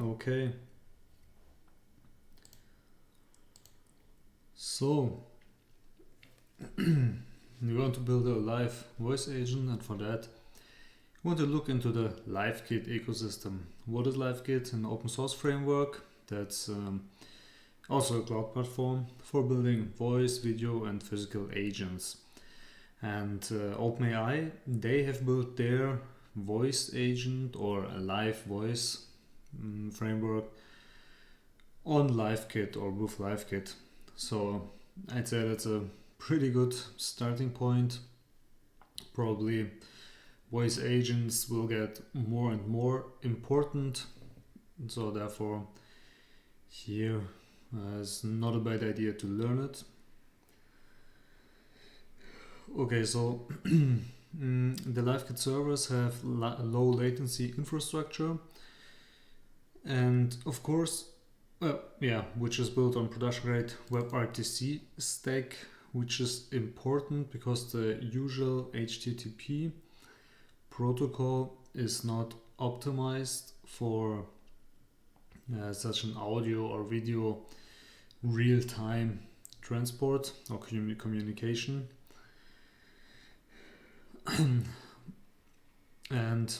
Okay. So we want to build a live voice agent, and for that we want to look into the LiveKit ecosystem. What is LiveKit? An open source framework that's also a cloud platform for building voice, video and physical agents. And OpenAI, they have built their voice agent or a live voice framework on LiveKit or with LiveKit. So I'd say that's a pretty good starting point. Probably voice agents will get more and more important, so therefore here it's not a bad idea to learn it. Okay, so the LiveKit servers have low latency infrastructure, and of course, which is built on production grade WebRTC stack, which is important because the usual HTTP protocol is not optimized for such an audio or video real-time transport or communication. And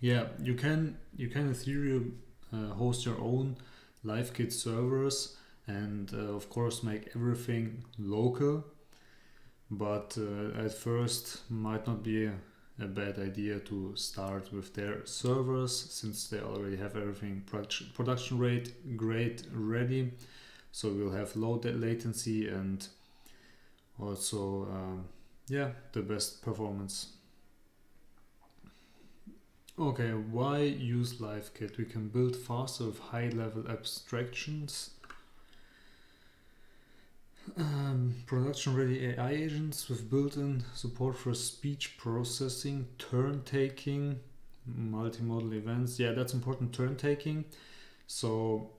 yeah, you can in theory host your own LiveKit servers and of course make everything local, but at first might not be a bad idea to start with their servers, since they already have everything production rate grade ready, so we'll have low latency and also the best performance. Okay, why use LiveKit? We can build faster with high-level abstractions. Production-ready AI agents with built-in support for speech processing, turn-taking, multimodal events. Yeah, that's important, turn-taking. So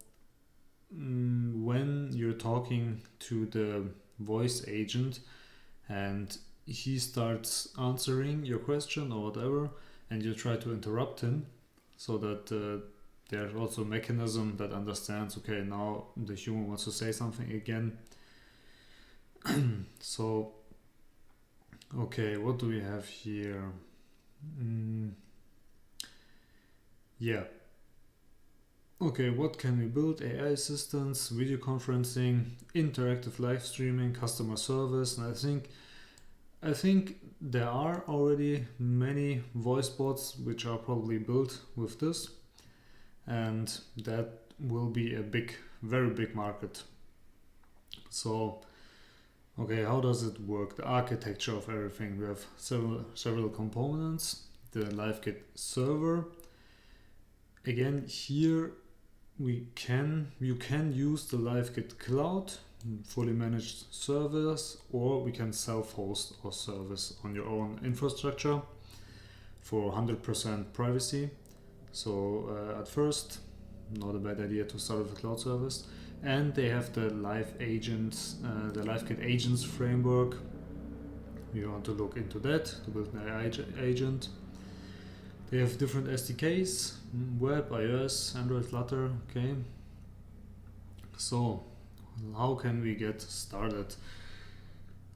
when you're talking to the voice agent and he starts answering your question or whatever, and you try to interrupt him, so that there's also a mechanism that understands, okay, now the human wants to say something again. So, okay, what do we have here? Yeah. Okay, what can we build? AI assistants, video conferencing, interactive live streaming, customer service, and I think there are already many voice bots which are probably built with this, and that will be a very big market. So, okay, how does it work? The architecture of everything. We have several components. The LiveKit server. Again, here you can use the LiveKit cloud, fully managed servers, or we can self-host our service on your own infrastructure for 100% privacy. So at first, not a bad idea to start with a cloud service. And they have the the LiveKit agents framework. You want to look into that to build an AI agent. They have different SDKs, web, iOS, Android, Flutter. Okay. So how can we get started?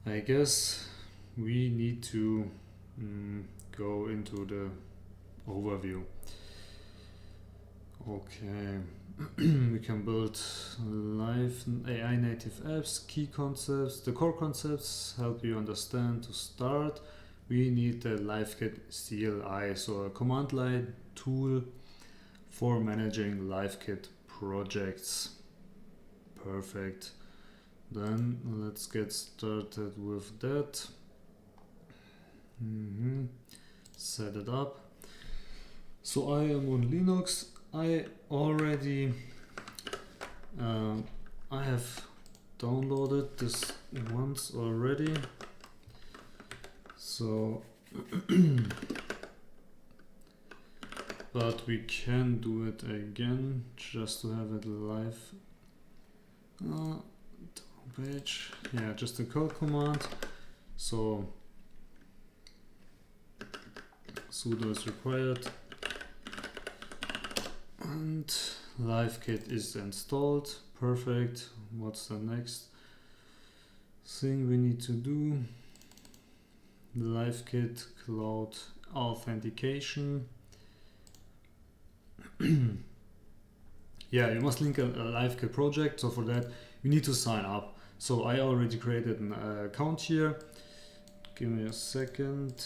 I guess we need to go into the overview. Okay, we can build live AI native apps, key concepts. The core concepts help you understand to start. We need the LiveKit CLI, so a command line tool for managing LiveKit projects. Perfect. Then let's get started with that. Set it up. So I am on Linux. I already I have downloaded this once already. So but we can do it again just to have it live. Page, yeah, just a code command. So sudo is required, and LiveKit is installed. Perfect. What's the next thing we need to do? LiveKit cloud authentication. Yeah, you must link a LiveKit project. So for that, you need to sign up. So I already created an account here. Give me a second.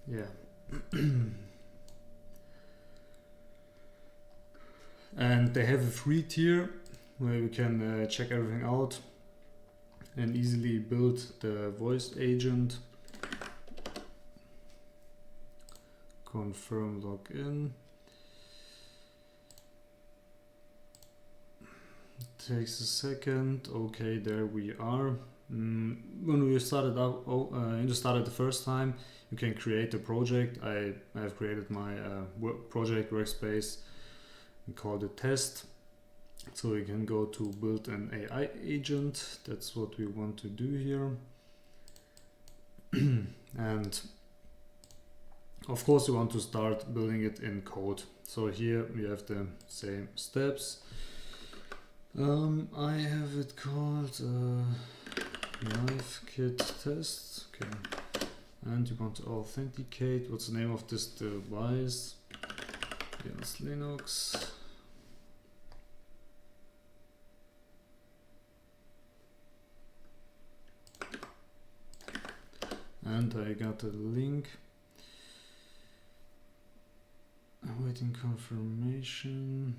Yeah. And they have a free tier where you can check everything out and easily build the voice agent. Confirm login. Takes a second. Okay, there we are. When we started out, started the first time, you can create a project. I have created my project workspace and called it test. So we can go to build an AI agent. That's what we want to do here. And of course, we want to start building it in code. So here we have the same steps. I have it called LiveKit test. Okay. And you want to authenticate. What's the name of this device? Yes, Linux. And I got a link. Awaiting confirmation.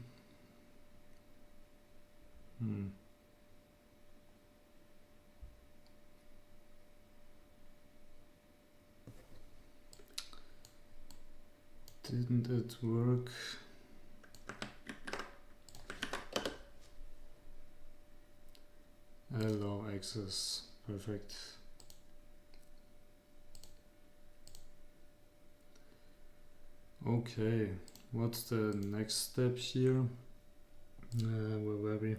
Didn't it work? Allow access. Perfect. Okay, what's the next step here? Where were we?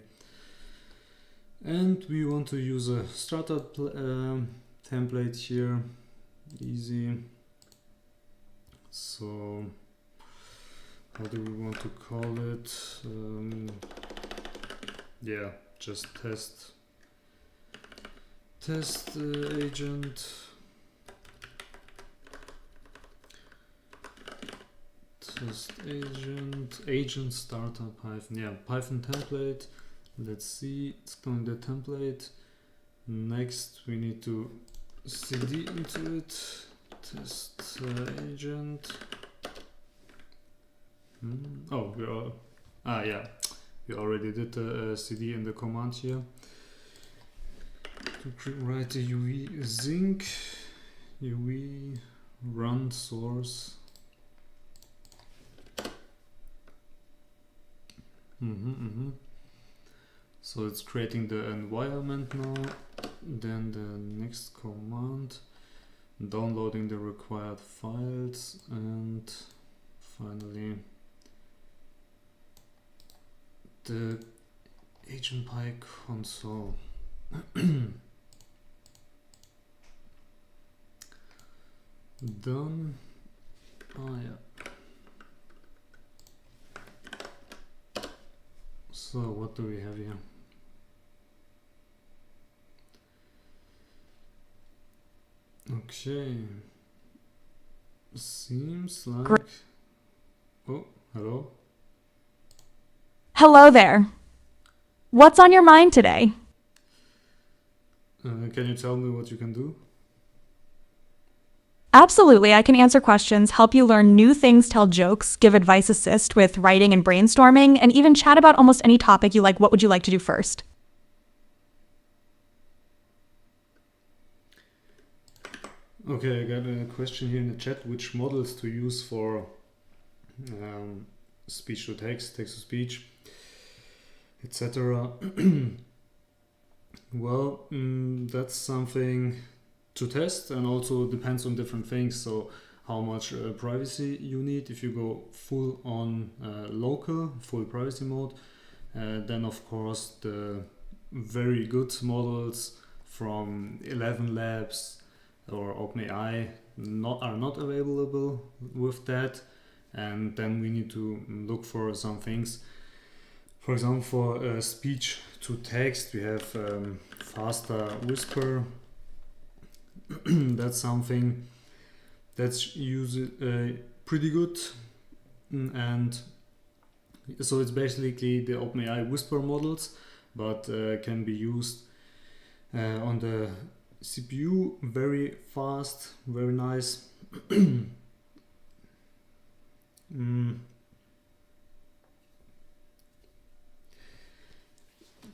And we want to use a startup template here. Easy. So how do we want to call it? Yeah, just test agent. Test agent startup Python template. Let's see, it's going the template. Next we need to cd into it. Test agent. Oh, we already did the cd in the command here. To write the uv zinc uv run source. So it's creating the environment now. Then the next command, downloading the required files, and finally the agentpy console. Done. Oh yeah. So what do we have here? Okay. Seems like... Oh, hello? Hello there. What's on your mind today? Can you tell me what you can do? Absolutely, I can answer questions, help you learn new things, tell jokes, give advice, assist with writing and brainstorming, and even chat about almost any topic you like. What would you like to do first? Okay, I got a question here in the chat. Which models to use for speech to text, text to speech, etc. Well, that's something to test, and also depends on different things. So how much privacy you need. If you go full on local, full privacy mode, then of course the very good models from 11 Labs or OpenAI are not available with that, and then we need to look for some things. For example, for speech to text, we have faster whisper. That's something that's pretty good, and so it's basically the OpenAI whisper models, but can be used on the CPU very fast, very nice.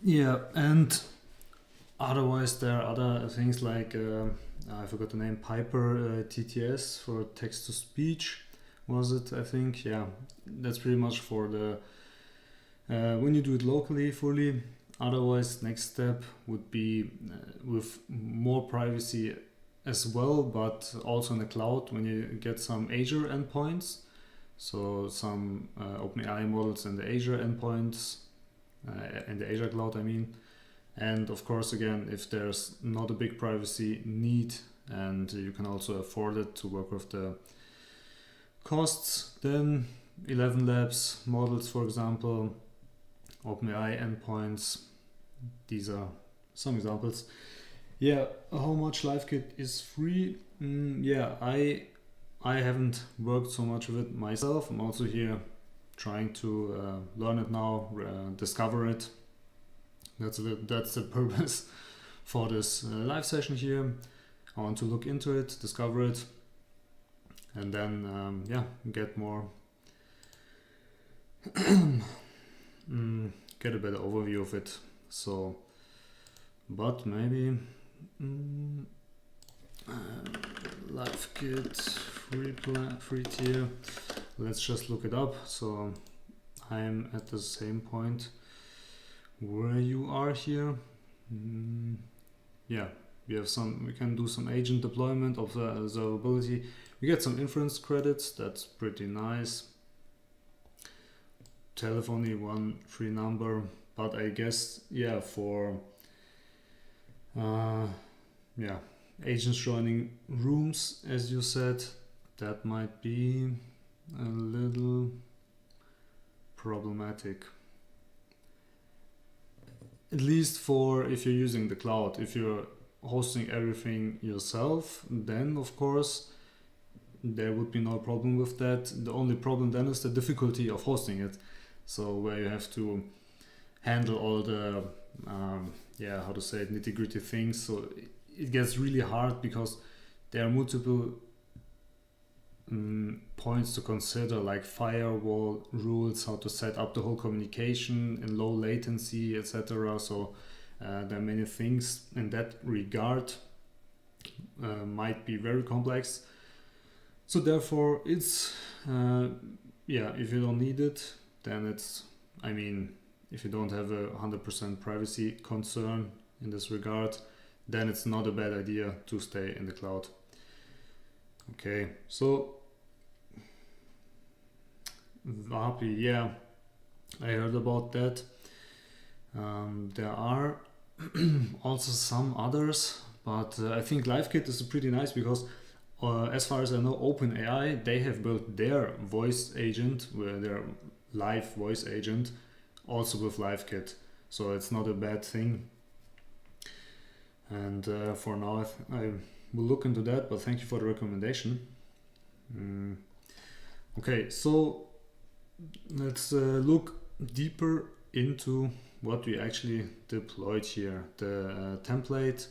Yeah, and otherwise there are other things like I forgot the name, Piper TTS for text to speech, was it? I think, yeah, that's pretty much for the when you do it locally fully. Otherwise, next step would be with more privacy as well, but also in the cloud when you get some Azure endpoints. So some OpenAI models and the Azure endpoints, in the Azure cloud, I mean. And of course, again, if there's not a big privacy need and you can also afford it to work with the costs, then 11 Labs models, for example, OpenAI endpoints. These are some examples. Yeah, how much LiveKit is free? Yeah, I haven't worked so much with it myself. I'm also here trying to learn it now, discover it. That's the purpose for this live session here. I want to look into it, discover it, and then get more, get a better overview of it. So, but maybe LiveKit free tier. Let's just look it up. So I'm at the same point where you are here. Yeah, we can do some agent deployment of the observability. We get some inference credits, that's pretty nice. Telephony, one free number, but I guess, yeah, for agents joining rooms, as you said, that might be a little problematic. At least for if you're using the cloud. If you're hosting everything yourself, then of course there would be no problem with that. The only problem then is the difficulty of hosting it. So where you have to handle all the nitty-gritty things. So it gets really hard because there are multiple points to consider, like firewall rules, how to set up the whole communication in low latency, etc. So there are many things in that regard, might be very complex. So therefore it's if you don't need it, then it's, if you don't have a 100% privacy concern in this regard, then it's not a bad idea to stay in the cloud. Okay, so VAPI, yeah, I heard about that. There are also some others, but I think LiveKit is pretty nice because as far as I know, OpenAI, they have built their voice agent, their live voice agent, also with LiveKit. So it's not a bad thing. And for now, I will look into that, but thank you for the recommendation. Okay, so let's look deeper into what we actually deployed here. The template.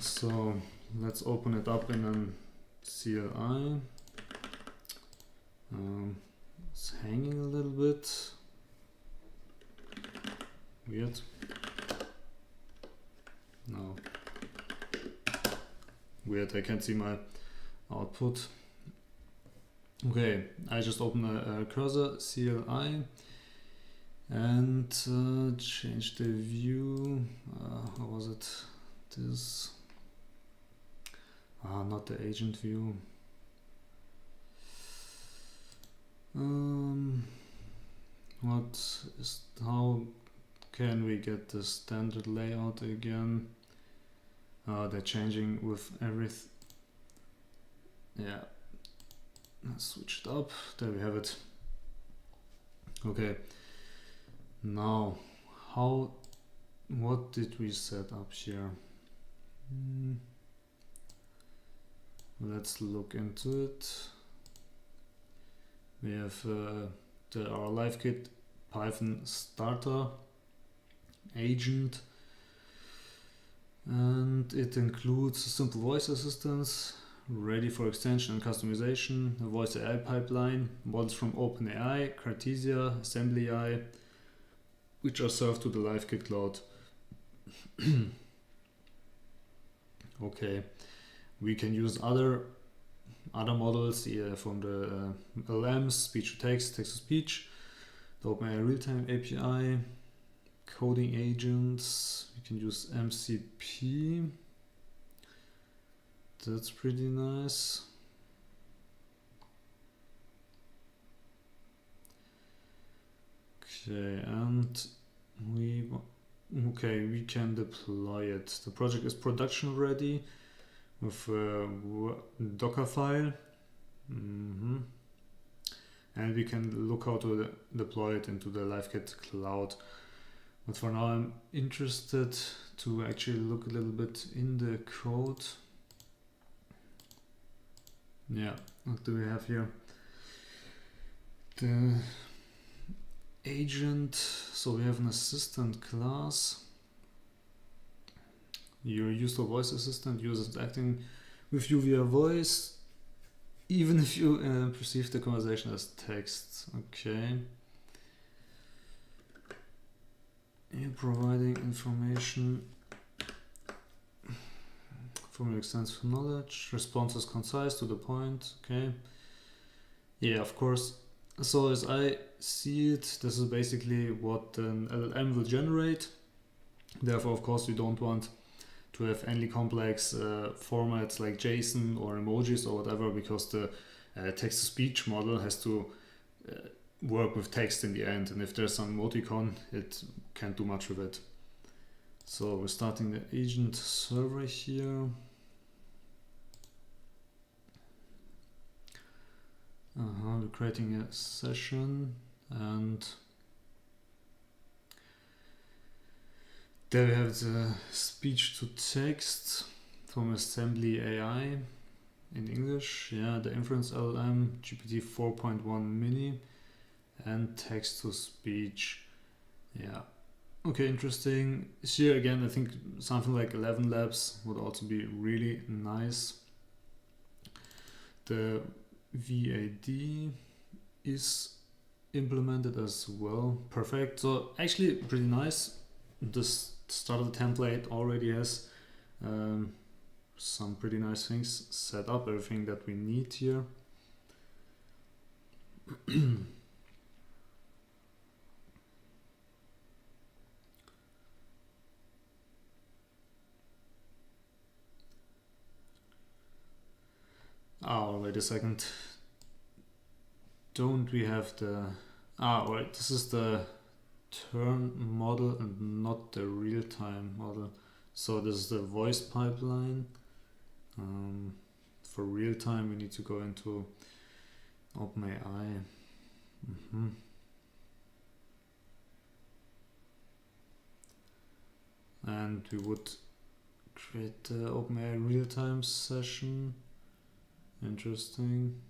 So let's open it up in a CLI. It's hanging a little bit. Weird. No. Weird, I can't see my output. Okay, I just open a cursor CLI and change the view. How was it? This. Not the agent view. How can we get the standard layout again? They're changing with everything. Yeah, let's switch it up. There we have it. Okay, now what did we set up here? Let's look into it. We have our LiveKit Python starter agent, and it includes simple voice assistance ready for extension and customization, a voice AI pipeline, models from OpenAI, Cartesia, Assembly AI, which are served to the LiveKit cloud. Okay, we can use other models from the LLMs, speech to text, text to speech, the OpenAI real-time API, coding agents. We can use MCP. That's pretty nice. Okay, and we can deploy it. The project is production ready with a Docker file, and we can look how to deploy it into the LiveKit cloud. But for now, I'm interested to actually look a little bit in the code. Yeah, what do we have here? The agent. So we have an assistant class. Your useful voice assistant uses acting with you via voice, even if you perceive the conversation as text. Okay. You're providing information from your extensive knowledge. Response is concise, to the point. Okay. Yeah, of course. So as I see it, this is basically what an LLM will generate. Therefore, of course, you don't want to have any complex formats like JSON or emojis or whatever, because the text-to-speech model has to work with text in the end. And if there's some emoticon, it can't do much with it. So we're starting the agent server here. We're creating a session, and there we have the speech to text from Assembly AI in English. Yeah, the inference LLM GPT 4.1 mini, and text to speech. Yeah. Okay, interesting. Here again, I think something like 11 labs would also be really nice. The VAD is implemented as well. Perfect. So actually pretty nice. This starter template already has some pretty nice things set up, everything that we need here. Oh, wait a second. Don't we have the... right, this is the turn model and not the real-time model. So this is the voice pipeline. For real-time, we need to go into OpenAI. And we would create the OpenAI real-time session. Interesting.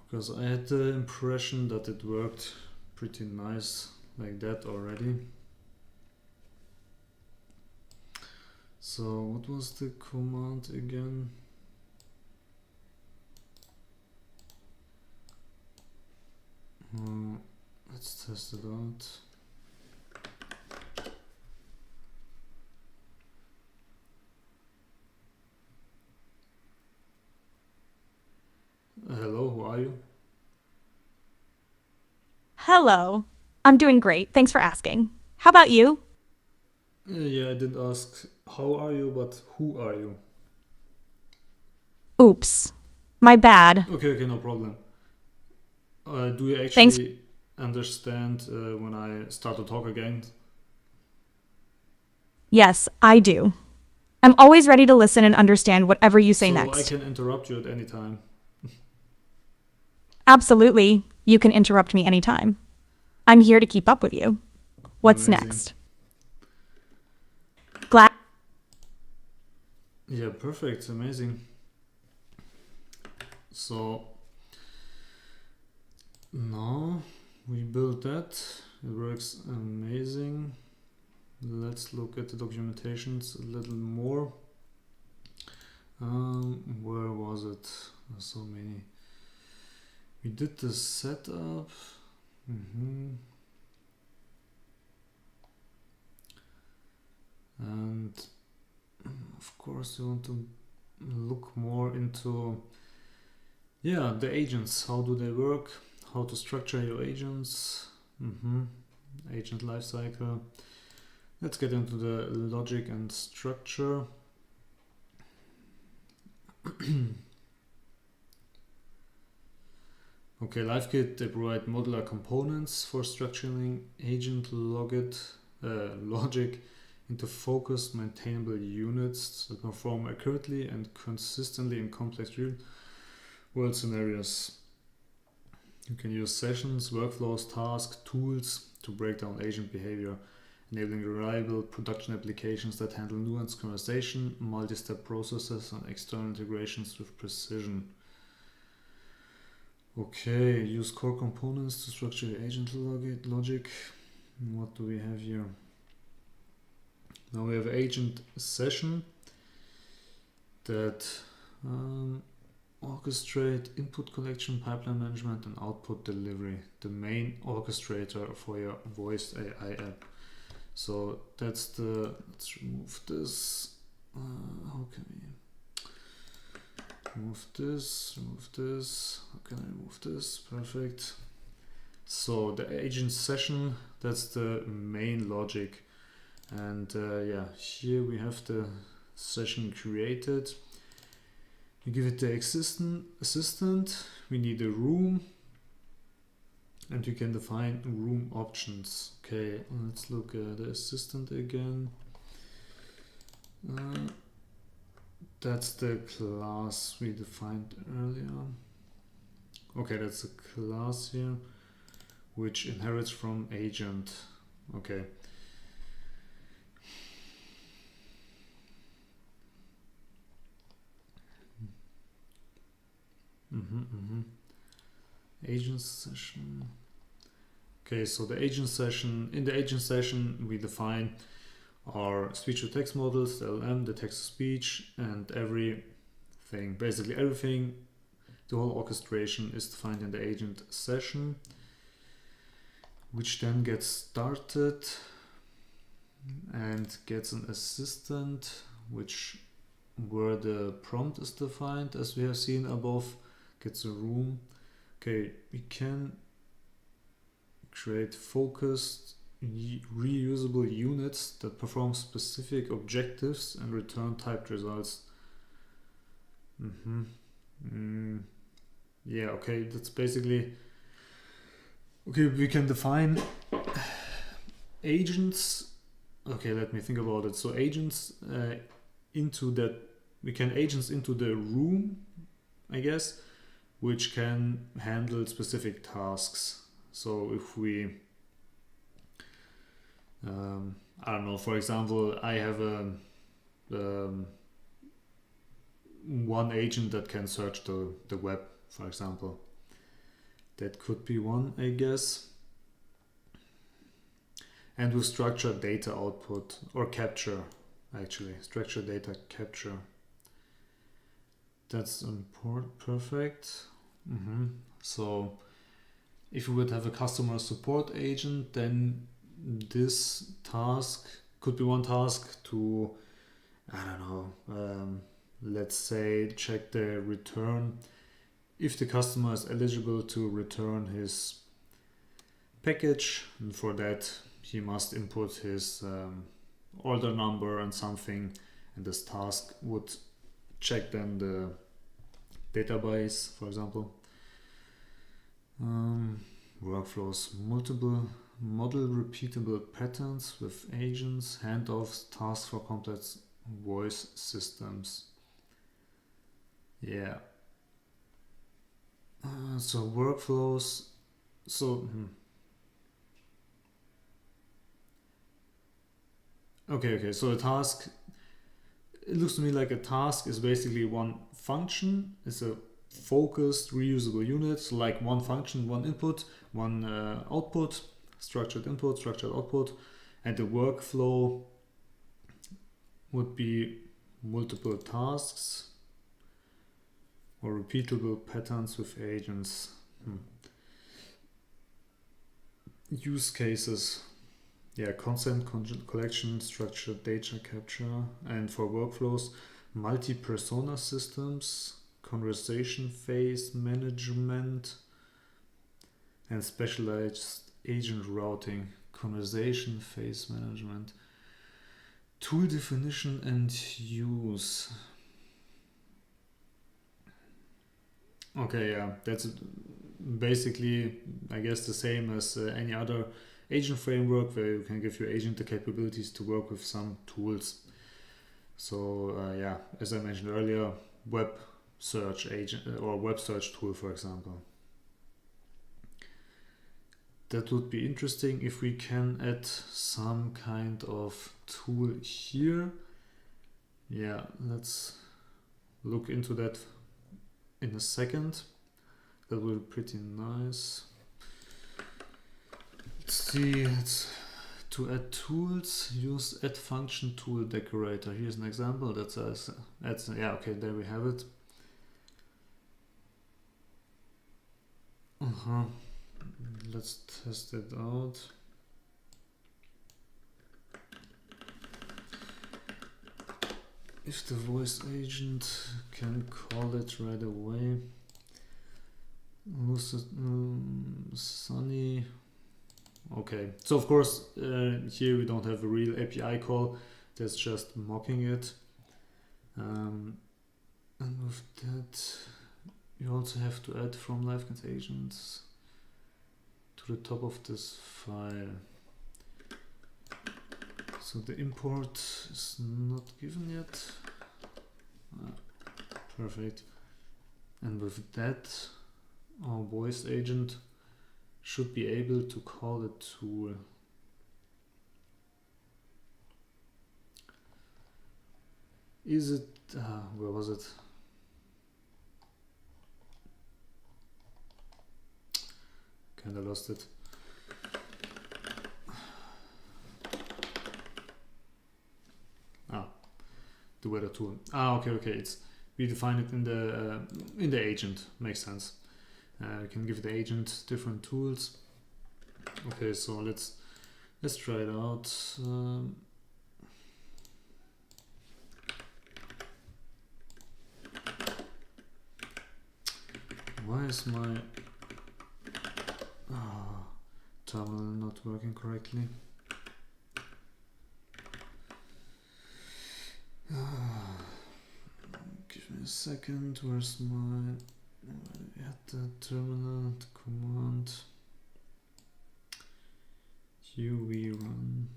Because I had the impression that it worked pretty nice like that already. So what was the command again? Let's test it out. Hello, who are you? Hello. I'm doing great. Thanks for asking. How about you? Yeah, I didn't ask how are you, but who are you? Oops. My bad. Okay, no problem. Do you Thanks. actually understand when I start to talk again? Yes, I do. I'm always ready to listen and understand whatever you say So I next. can interrupt you at any time. Absolutely. You can interrupt me anytime. I'm here to keep up with you. What's Amazing. next? Glad. Yeah, perfect. Amazing. So now we built that. It works amazing. Let's look at the documentations a little more. Where was it? There's so many. We did the setup. And of course, you want to look more into the agents. How do they work? How to structure your agents? Agent lifecycle. Let's get into the logic and structure. Okay, LiveKit, they provide modular components for structuring agent logic into focused, maintainable units that perform accurately and consistently in complex real-world scenarios. You can use sessions, workflows, tasks, tools to break down agent behavior, enabling reliable production applications that handle nuanced conversation, multi-step processes, and external integrations with precision. Okay, use core components to structure your agent logic. What do we have here? Now we have agent session that orchestrate input collection, pipeline management, and output delivery. The main orchestrator for your voice AI app. So that's the. Let's remove this. How can we remove this? Remove this. How can I remove this? Perfect. So the agent session, that's the main logic. And here we have the session created. You give it the assistant. We need a room. And you can define room options. Okay, let's look at the assistant again. That's the class we defined earlier. Okay, that's a class here, which inherits from agent. Okay. Agent session. Okay, so the agent session, in the agent session, we define our speech-to-text models, the LM, the text-to-speech, and everything, basically everything, the whole orchestration is defined in the agent session, which then gets started and gets an assistant, where the prompt is defined, as we have seen above, gets a room. Okay, we can create focused reusable units that perform specific objectives and return typed results. Yeah, okay, that's basically okay. We can define agents. Okay, let me think about it. So agents into that, we can agents into the room, I guess, which can handle specific tasks. So if we I don't know, for example, I have one agent that can search the web, for example. That could be one, I guess. And with structured data output or capture, actually, structured data capture. That's perfect. So if you would have a customer support agent, then this task could be one task to, I don't know, let's say check the return. If the customer is eligible to return his package, and for that he must input his order number and something, and this task would check then the database, for example. Workflows, multiple model repeatable patterns with agents, handoffs, tasks for complex voice systems. Yeah. So workflows. So okay. So a task. It looks to me like a task is basically one function. It's a focused, reusable unit. So like one function, one input, one output, structured input, structured output, and the workflow would be multiple tasks or repeatable patterns with agents. Use cases. Yeah, consent collection, structured data capture, and for workflows, multi-persona systems, conversation phase management, and specialized agent routing, conversation phase management, tool definition and use. Okay, yeah, that's basically, I guess, the same as any other agent framework where you can give your agent the capabilities to work with some tools. So yeah, as I mentioned earlier, web search agent or web search tool, for example. That would be interesting if we can add some kind of tool here. Yeah, let's look into that in a second. That will be pretty nice. Let's see, to add tools, use add function tool decorator. Here's an example that says, yeah, okay, there we have it. Let's test it out. If the voice agent can call it right away. Sunny. Okay, so of course here we don't have a real API call, that's just mocking it. And with that, you also have to add from LiveKit agents to the top of this file. So the import is not given yet. Perfect. And with that, our voice agent should be able to call the tool. Is it, where was it? Kinda lost it. The weather tool. Okay. It's, we define it in the agent. Makes sense. We can give the agent different tools. Okay, so let's try it out. Why is my terminal not working correctly? Give me a second. Where's my at the terminal, the command UV run.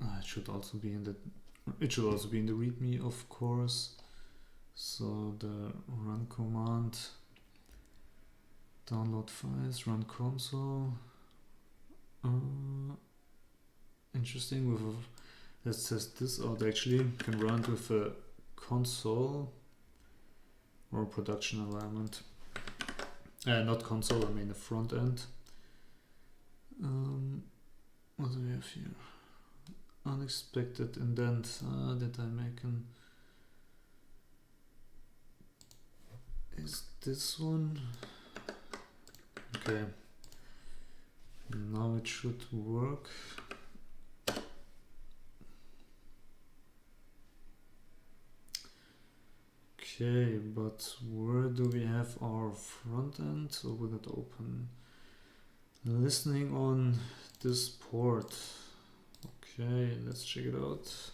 It should also be in the README, of course. So the run command, download files, run console. Interesting. With let's test this out. Actually, you can run it with a console or production environment. Not console, I mean the front end. What do we have here? Unexpected indent. Did I make an... Is this one? Okay. Now it should work. Okay, but where do we have our front end? So will it open listening on this port? Okay, let's check it out.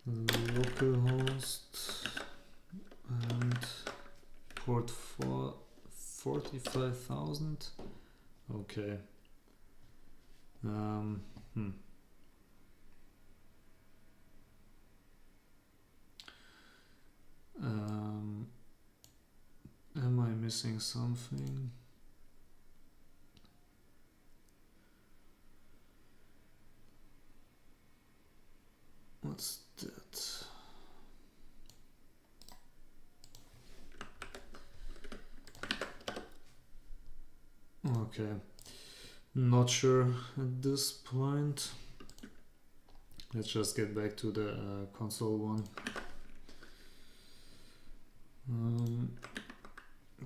Localhost and port 45,000. Okay. Am I missing something? What's that? Okay, not sure at this point. Let's just get back to the console one.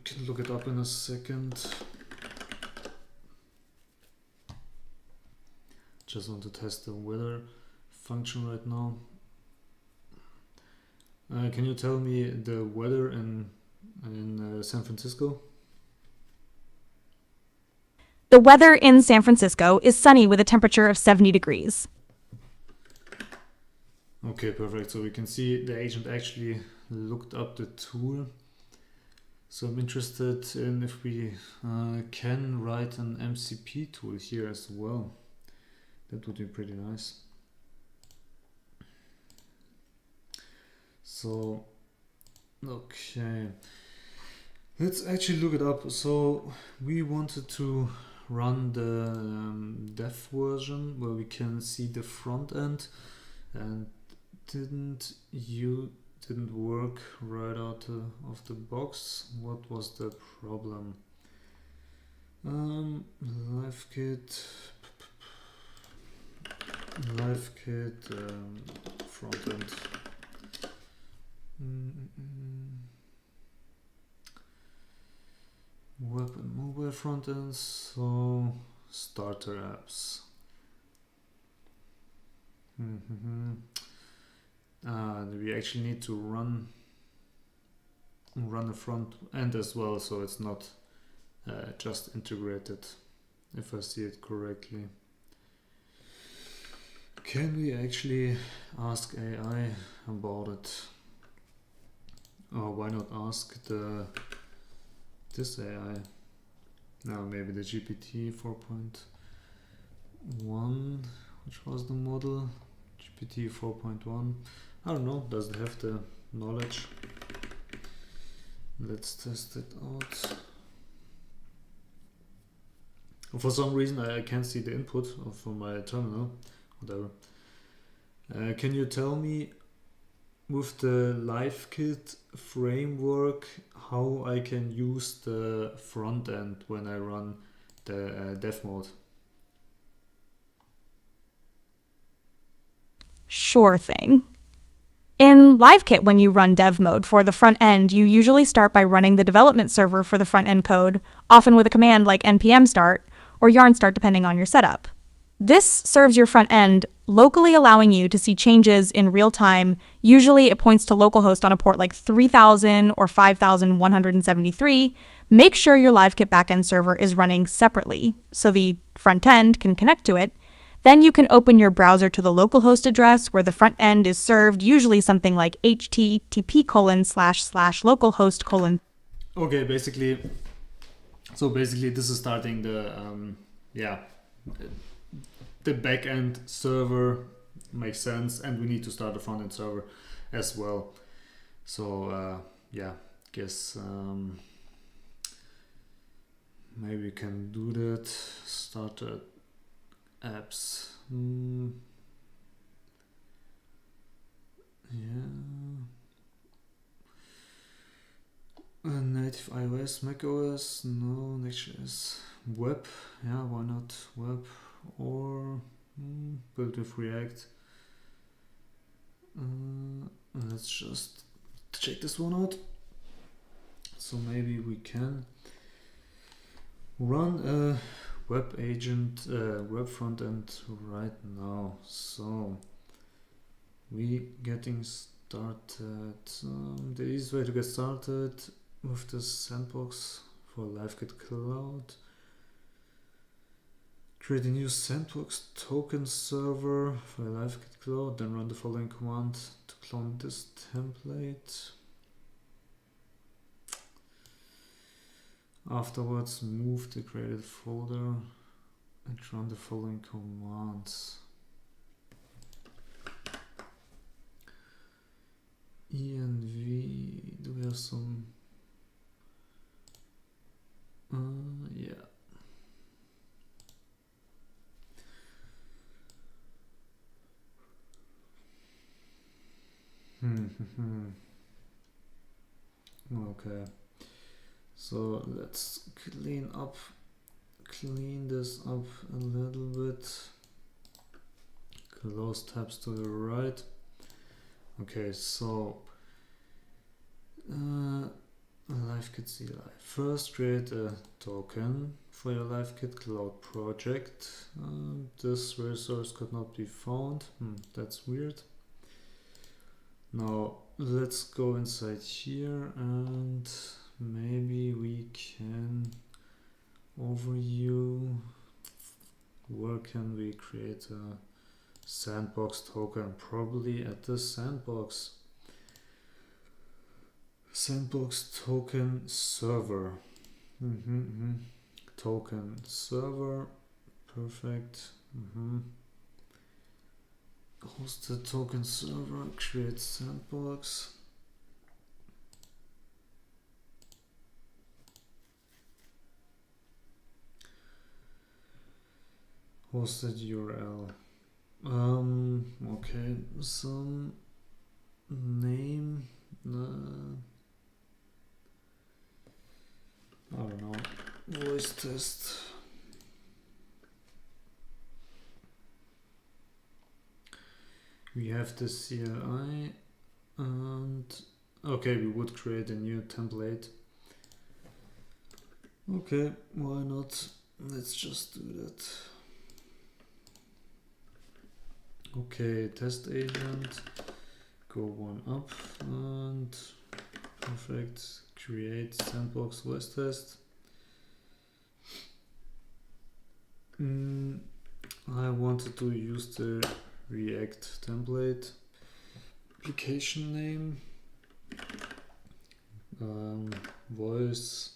Can look it up in a second. Just want to test the weather function right now. Can you tell me the weather in San Francisco? The weather in San Francisco is sunny with a temperature of 70 degrees. Okay, perfect. So we can see the agent actually looked up the tool. So I'm interested in if we can write an MCP tool here as well. That would be pretty nice. So, okay. Let's actually look it up. So we wanted to run the dev version where we can see the front end, and didn't work right out of the box. What was the problem? LiveKit front end. Web and mobile front ends. So starter apps. We actually need to run a front end as well, so it's not just integrated, if I see it correctly. Can we actually ask AI about it? Or why not ask this AI? Now maybe the GPT 4.1, which was the model. GPT 4.1. I don't know, does it have the knowledge? Let's test it out. For some reason I can't see the input from my terminal, whatever. Can you tell me with the LiveKit framework how I can use the front end when I run the dev mode? Sure thing. In LiveKit, when you run dev mode for the front end, you usually start by running the development server for the front end code, often with a command like npm start or yarn start depending on your setup. This serves your front end, locally allowing you to see changes in real time. Usually it points to localhost on a port like 3000 or 5173. Make sure your LiveKit backend server is running separately so the front end can connect to it. Then you can open your browser to the localhost address where the front end is served, usually something like http://localhost:. Okay, basically this is starting the the backend server. Makes sense, and we need to start a front end server as well. So guess maybe we can do that. Start apps. Native iOS, macOS, no, Next.js, web, why not web, or build with React. Let's just check this one out. So maybe we can run a web agent, web front end right now. So we getting started. The easiest way to get started with the sandbox for LiveKit Cloud. Create a new sandbox token server for LiveKit Cloud, then run the following command to clone this template. Afterwards, move the created folder and run the following commands. env, do we have some? Yeah. Okay. So let's clean this up a little bit. Close tabs to the right. Okay, so LiveKit CLI. First, create a token for your LiveKit Cloud project. This resource could not be found. That's weird. Now let's go inside here and maybe we can overview. Where can we create a sandbox token? Probably at the sandbox token server. Token server, perfect. Host the token server, create sandbox. Hosted URL. Okay, some name. I don't know. Voice test. We have the CLI and okay, we would create a new template. Okay, why not? Let's just do that. Okay, test agent, go one up and perfect. Create sandbox voice test. I wanted to use the React template. Application name, voice,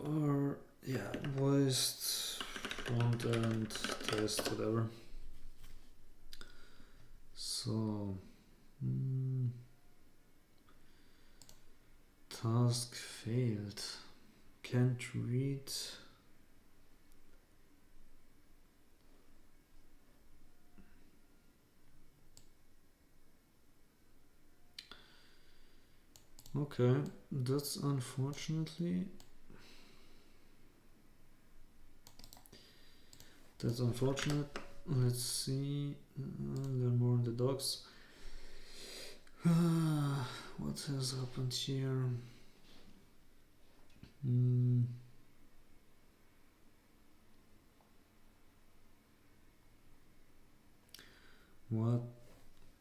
or yeah, voiced front end test, whatever. So task failed. Can't read. Okay, that's unfortunate. Let's see. Learn more in the docs. What has happened here? What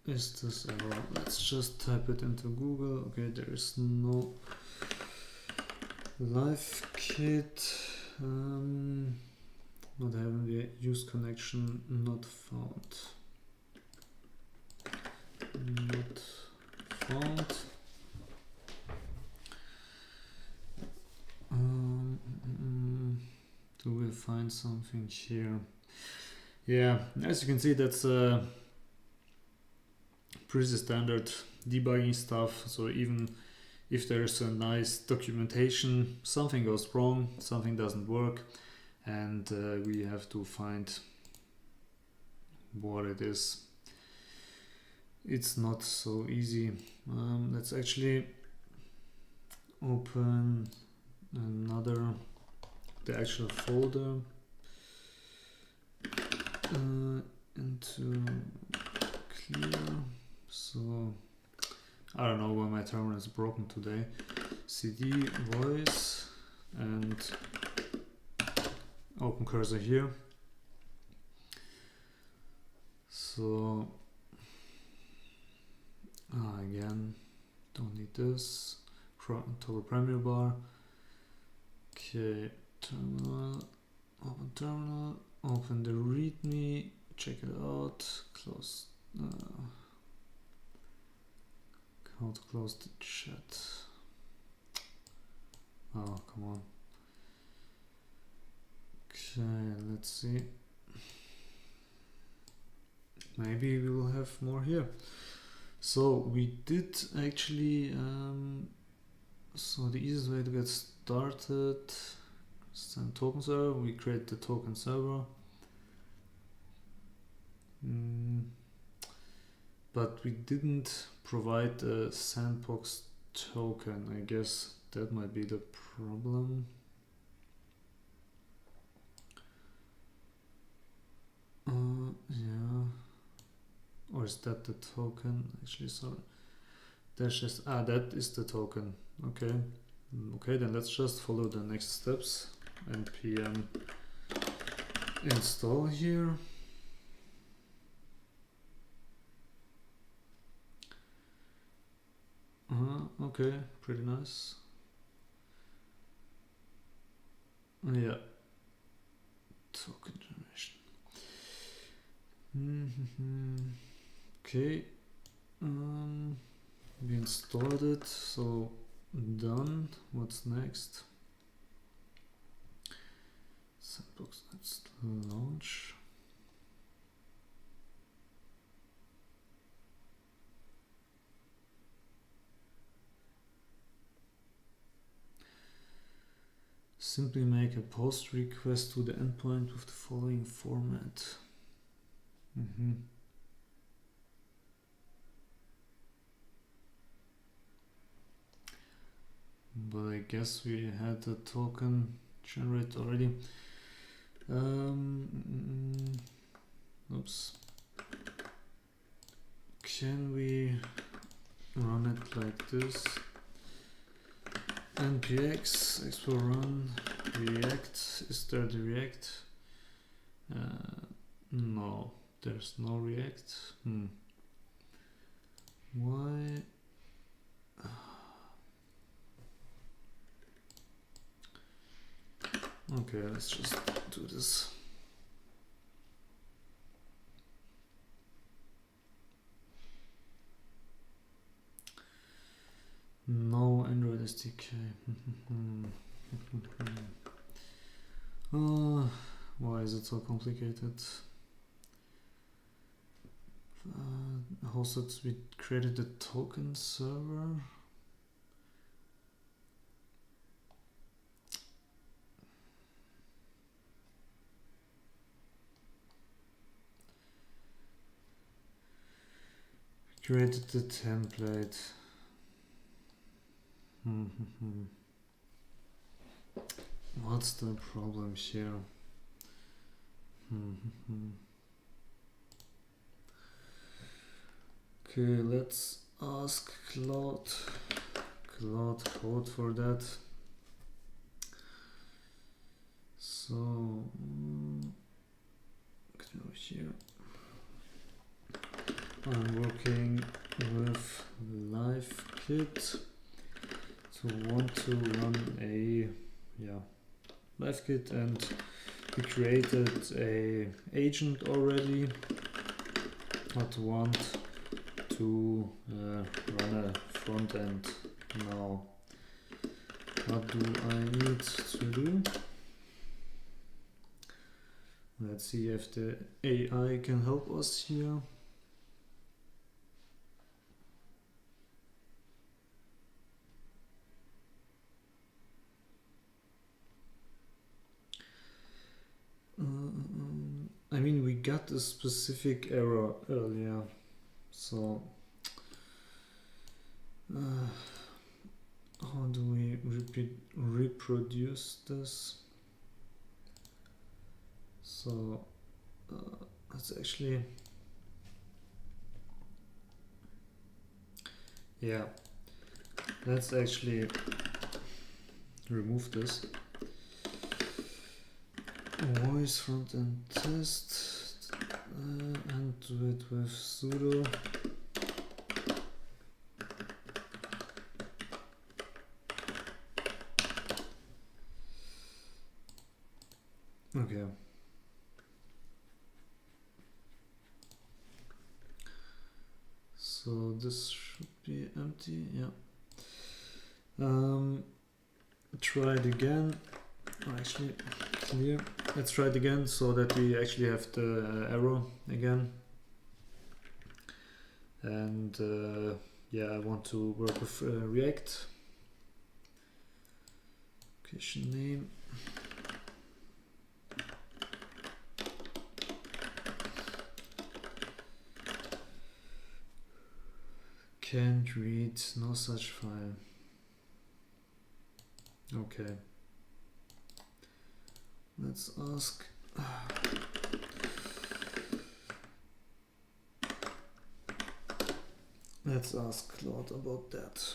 is this error? Let's just type it into Google. Okay, there is no LiveKit. Not having the use connection not found. Not found. Do we find something here? Yeah, as you can see, that's pretty standard debugging stuff. So even if there's a nice documentation, something goes wrong, something doesn't work, and we have to find what it is. It's not so easy. Let's actually open the actual folder into clear. So I don't know why my terminal is broken today. cd voice and open cursor here. So again, don't need this. Toggle primary bar. Okay, terminal, open the readme, check it out, close. How to close the chat? Oh, come on. Okay, let's see. Maybe we will have more here. So we did actually, so the easiest way to get started, send token server, we create the token server. But we didn't provide a sandbox token. I guess that might be the problem. Yeah. Or is that the token? Actually, sorry. That's just, that is the token. Okay. Okay, then let's just follow the next steps. npm install here. Okay, pretty nice. Yeah. Token generation. Okay. We installed it, so done. What's next? Sandbox, let's launch. Simply make a post request to the endpoint with the following format. But I guess we had the token generated already. Oops. Can we run it like this? npx explore run react. Is there the react? No, there's no react. Why? Okay, let's just do this. No Android SDK. Why is it so complicated? Hosted, we created a token server. Created the template. What's the problem here? Okay, let's ask Cloud Code for that. So here I'm working with LiveKit. So want to run a LiveKit, and we created a agent already, but want to run a front end now. What do I need to do? Let's see if the AI can help us here. I mean, we got a specific error earlier, so how do we reproduce this? So let's actually, let's actually remove this. Voice front-end test and do it with sudo. Okay. So this should be empty, yeah. try it again. Actually, clear. Let's try it again so that we actually have the arrow again. And yeah, I want to work with React. Application name. Can't read, no such file. Okay. Let's ask. Let's ask Claude about that.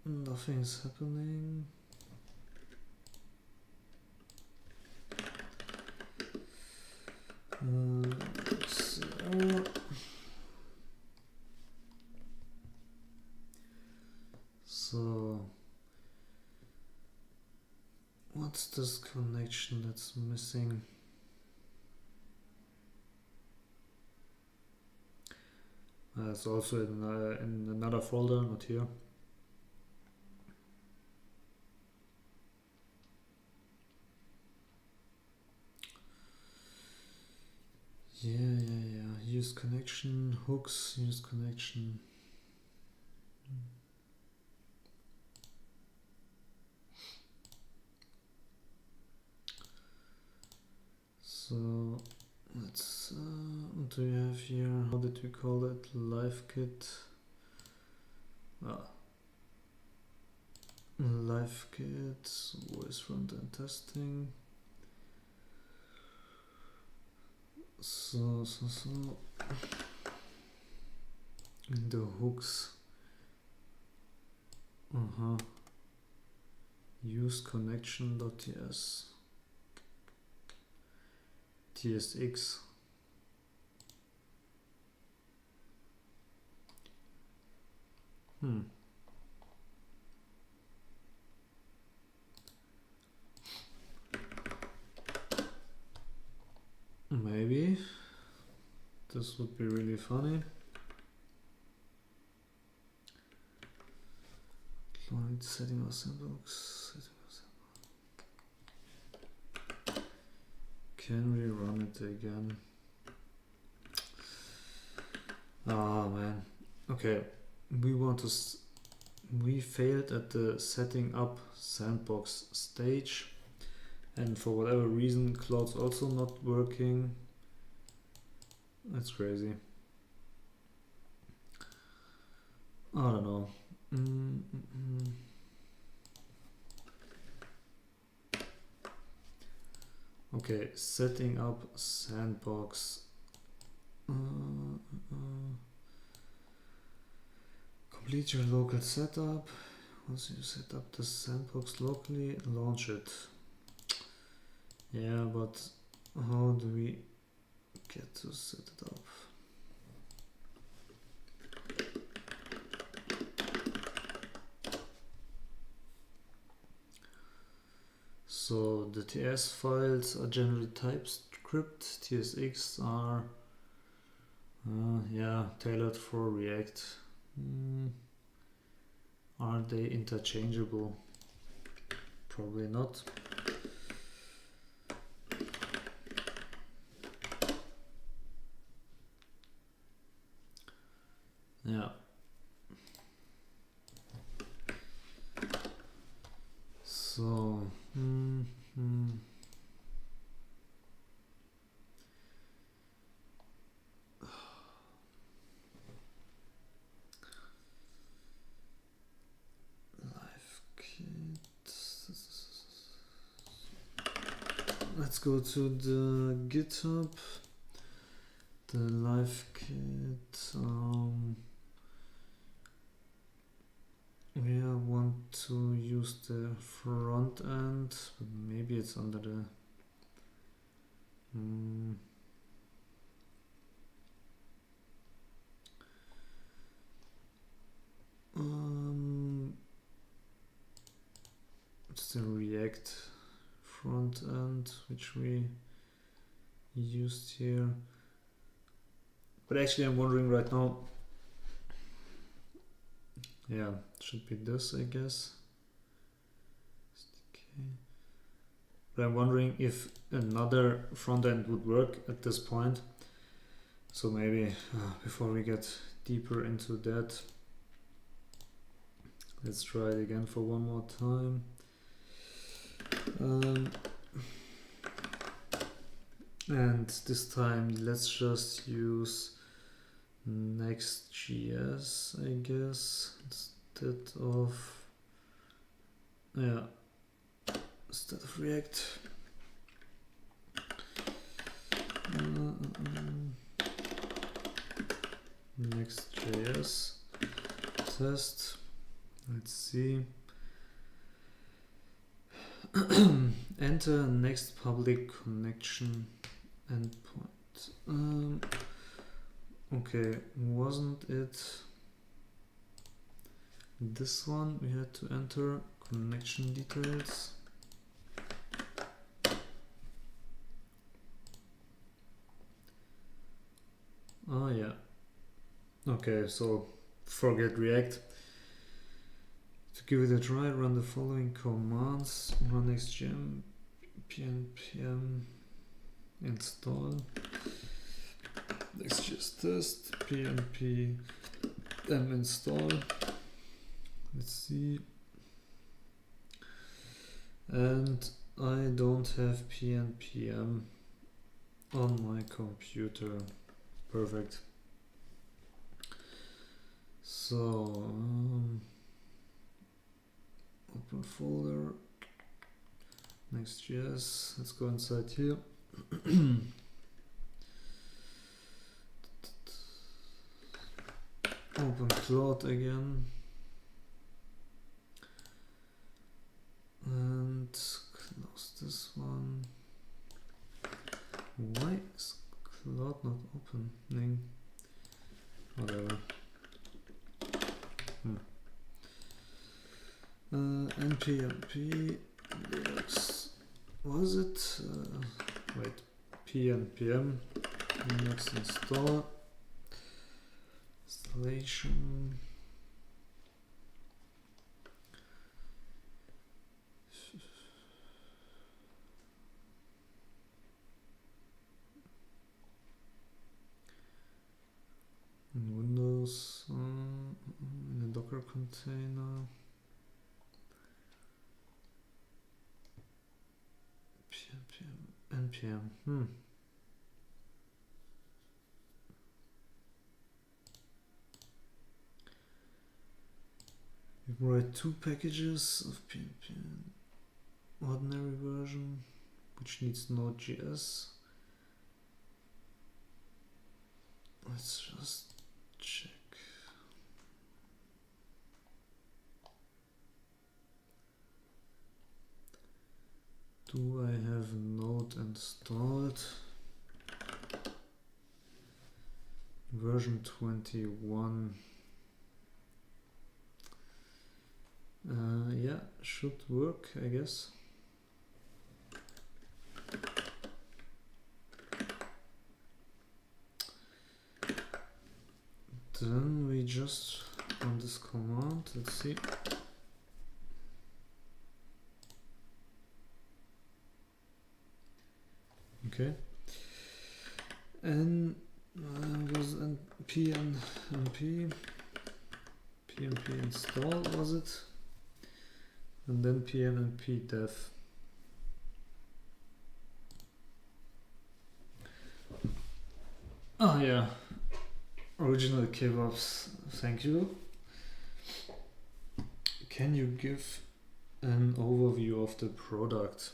Nothing's happening. So, what's this connection that's missing? It's also in another folder, not here. Yeah. Use connection, hooks, use connection. So let's, what do we have here? How did we call it? LiveKit. LiveKit, voice front-end testing. So in the hooks. Use connection.ts. tsx. Maybe this would be really funny. Client setting our sandbox. Can we run it again? Oh man. Okay, we failed at the setting up sandbox stage, and for whatever reason Cloud's also not working. That's crazy. I don't know. Okay, setting up sandbox. Complete your local setup. Once you set up the sandbox locally, launch it. Yeah, but how do we get to set it up? So the TS files are generally TypeScript. TSX are tailored for React. Are they interchangeable? Probably not. Yeah. So let's go to the GitHub, the LiveKit. We want to use the front end, but maybe it's under the it's the React front end, which we used here. But actually I'm wondering right now, yeah, it should be this, I guess. Okay. But I'm wondering if another front end would work at this point. So maybe before we get deeper into that, let's try it again for one more time. And this time let's just use Next.js, I guess, instead of React. Next.js test. Let's see. Enter next public connection endpoint. Okay, wasn't it this one? We had to enter connection details. Oh yeah. Okay, so forget React. To give it a try, run the following commands: run xgm pnpm install Next.js test pnpm install. Let's see. And I don't have pnpm on my computer. Perfect. So open folder, Next.js. Let's go inside here. Open Cloud again. And close this one. Why is Cloud not opening? Whatever. npmp linux, was it? Wait, pnpm linux install installation. In Windows, in a Docker container. npm. We write two packages of pnpm ordinary version, which needs Node.js. Let's just check. Do I have Node installed? Version 21. Yeah, should work, I guess. Then we just run this command. Let's see. Okay. And was pnp install, was it? And then pnp dev. Oh yeah, original kebabs, thank you. Can you give an overview of the product?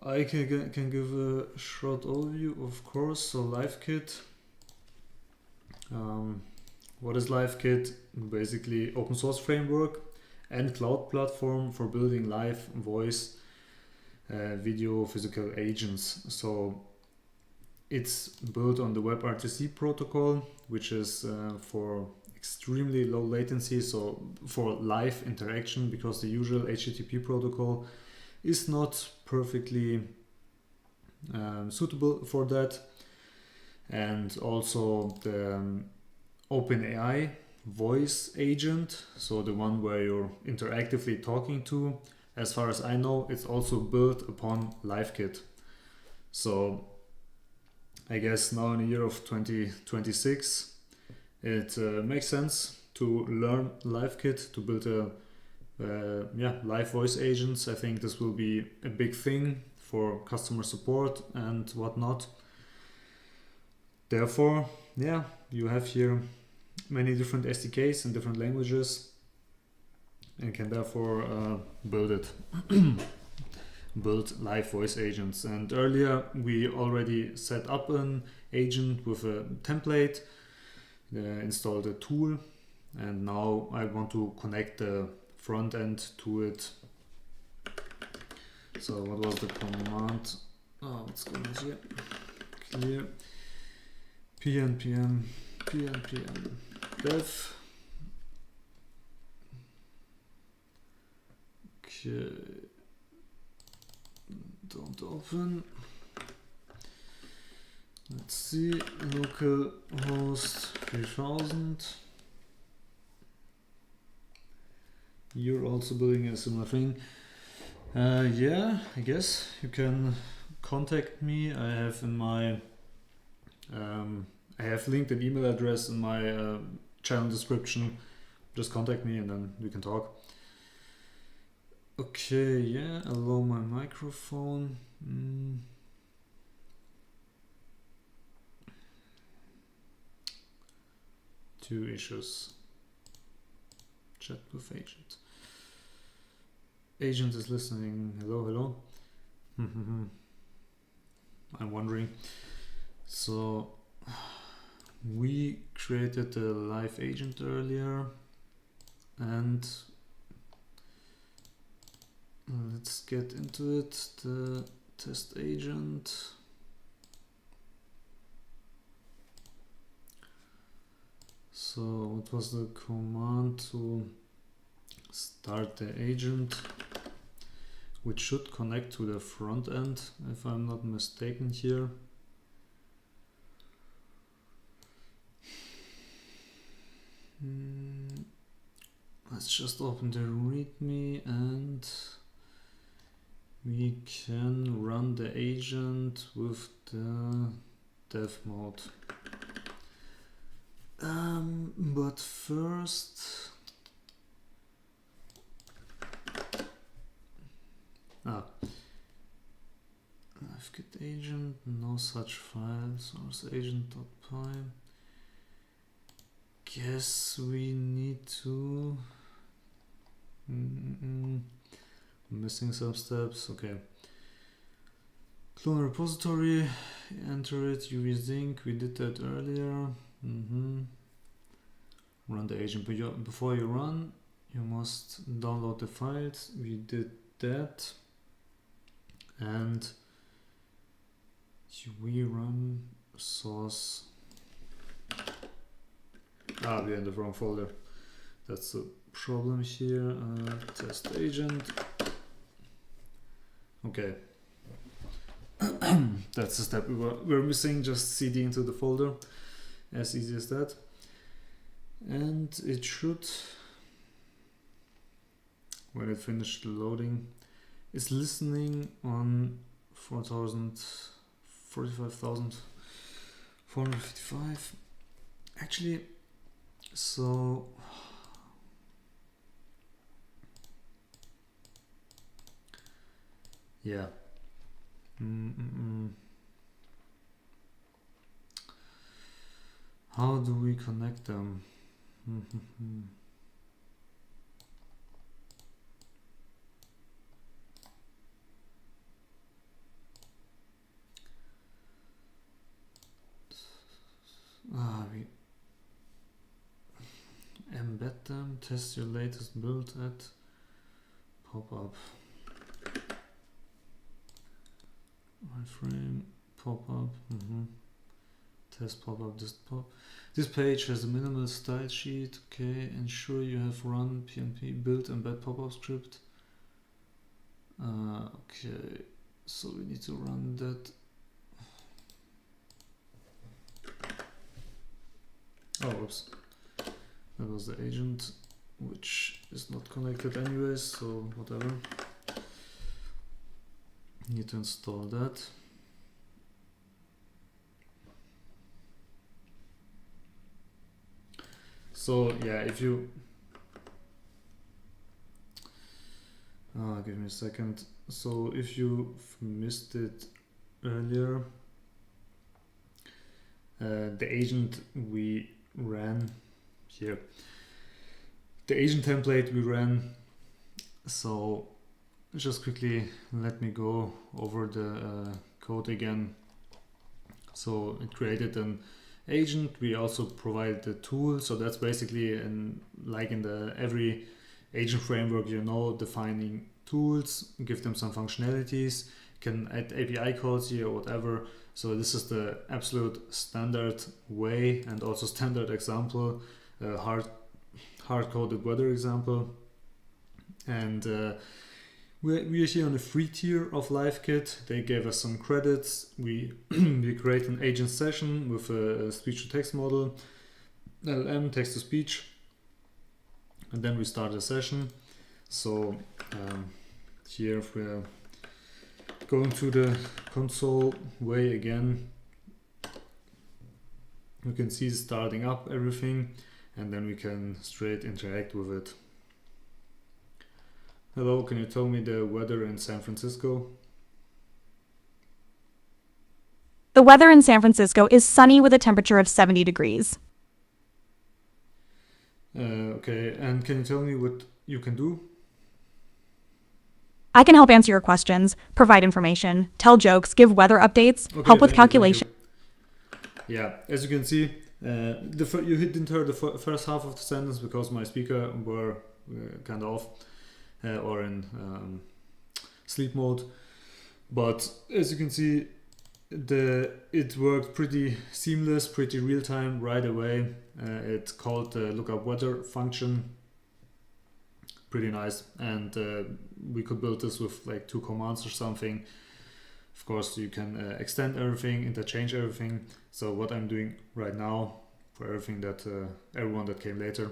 I can give a short overview, of course. So LiveKit. What is LiveKit? Basically open source framework and cloud platform for building live voice, video, physical agents. So it's built on the WebRTC protocol, which is for extremely low latency, so for live interaction, because the usual HTTP protocol is not perfectly suitable for that. And also the OpenAI voice agent, so the one where you're interactively talking to. As far as I know, it's also built upon LiveKit. So I guess now in the year of 2026, it makes sense to learn LiveKit to build live voice agents. I think this will be a big thing for customer support and whatnot. Therefore, you have here many different SDKs in different languages and can therefore build it. Build live voice agents. And earlier we already set up an agent with a template, installed a tool, and now I want to connect the front end to it. So what was the command? What's going on here? Clear pnpm dev. Okay, don't open. Let's see, local host 3000. You're also building a similar thing. Yeah, I guess you can contact me. I have in my I have linked an email address in my channel description. Just contact me and then we can talk. Okay, yeah, allow my microphone. Two issues. Chat with agent. Agent is listening. Hello. I'm wondering. So we created a live agent earlier, and let's get into it. The test agent. So what was the command to start the agent, which should connect to the front end, if I'm not mistaken here. Let's just open the README and we can run the agent with the dev mode. But first, LiveKit agent, no such file, source agent.py. Guess we need to missing some steps. Okay, clone repository, enter it, uv-zinc, we did that earlier. Run the agent, but before you run, you must download the files. We did that, and we run source. We're in the wrong folder. That's the problem here. Test agent. Okay. That's the step we're missing. Just cd into the folder. As easy as that. And it should, when it finished loading, is listening on 45,455. Actually, so yeah. How do we connect them? We embed them, test your latest build at pop-up. Iframe, pop-up, test pop-up, this page has a minimal style sheet. Okay, ensure you have run pnp build embed pop-up script. Okay, so we need to run that Oh, oops. That was the agent, which is not connected anyways, so whatever. Need to install that. So yeah, if you give me a second. So if you missed it earlier, the agent we ran here, the agent template we ran. So just quickly let me go over the code again. So it created an agent. We also provided the tool. So that's basically like in the every agent framework, defining tools, give them some functionalities, can add API calls here or whatever. So this is the absolute standard way and also standard example, hard-coded weather example. And we're here on the free tier of LiveKit. They gave us some credits. We create an agent session with a speech-to-text model, LLM, text-to-speech, and then we start a session. So here if we're going to the console way again, we can see starting up everything, and then we can straight interact with it. Hello, can you tell me the weather in San Francisco? The weather in San Francisco is sunny with a temperature of 70 degrees. Okay, and can you tell me what you can do? I can help answer your questions, provide information, tell jokes, give weather updates, Okay, help with thank you. calculation. Yeah, as you can see, you didn't hear the first half of the sentence because my speaker were kind of off or in sleep mode. But as you can see, it worked pretty seamless, pretty real time, right away. It called the lookup weather function. Pretty nice, and we could build this with like 2 commands or something. Of course, you can extend everything, interchange everything. So what I'm doing right now for everything that everyone that came later,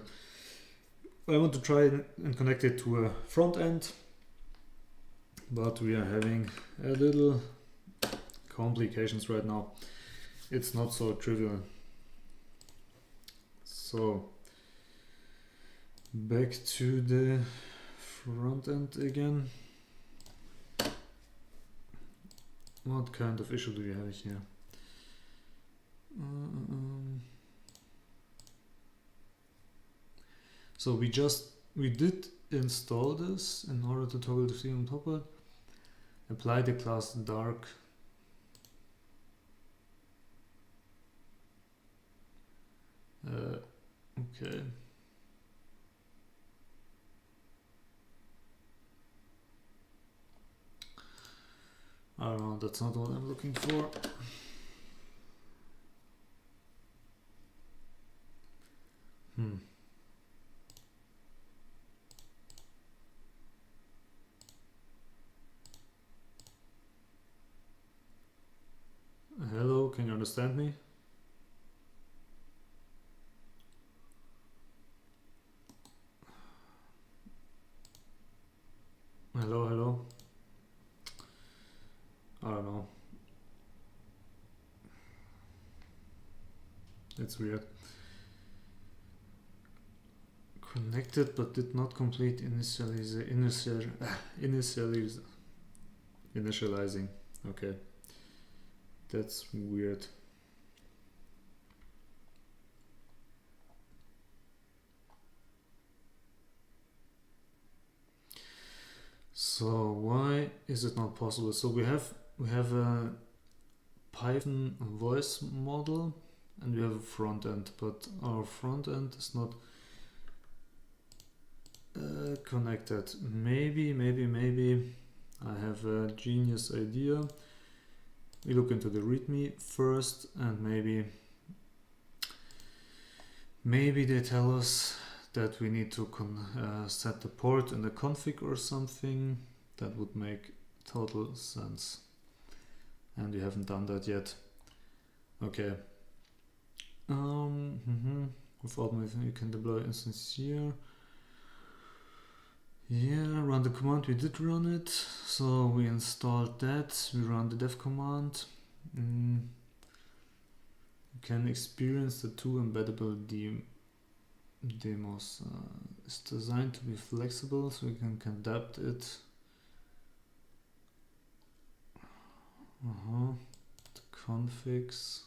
I want to try and connect it to a front end, but we are having a little complications right now. It's not so trivial. So back to the front end again. What kind of issue do we have here? So we did install this in order to toggle the theme on top of it. Apply the class dark. Okay. I don't know, that's not what I'm looking for. Hello, can you understand me? Hello, hello. I don't know. It's weird. Connected but did not complete initializing. Okay. That's weird. So why is it not possible? So we have a Python voice model and we have a front end, but our front end is not connected. Maybe I have a genius idea. We look into the README first, and maybe they tell us that we need to set the port in the config or something. That would make total sense. And we haven't done that yet. Okay. Without moving, you can deploy instance here. Yeah, run the command. We did run it, so we installed that. We run the dev command. You can experience the two embeddable demos. It's designed to be flexible, so you can adapt it. The configs.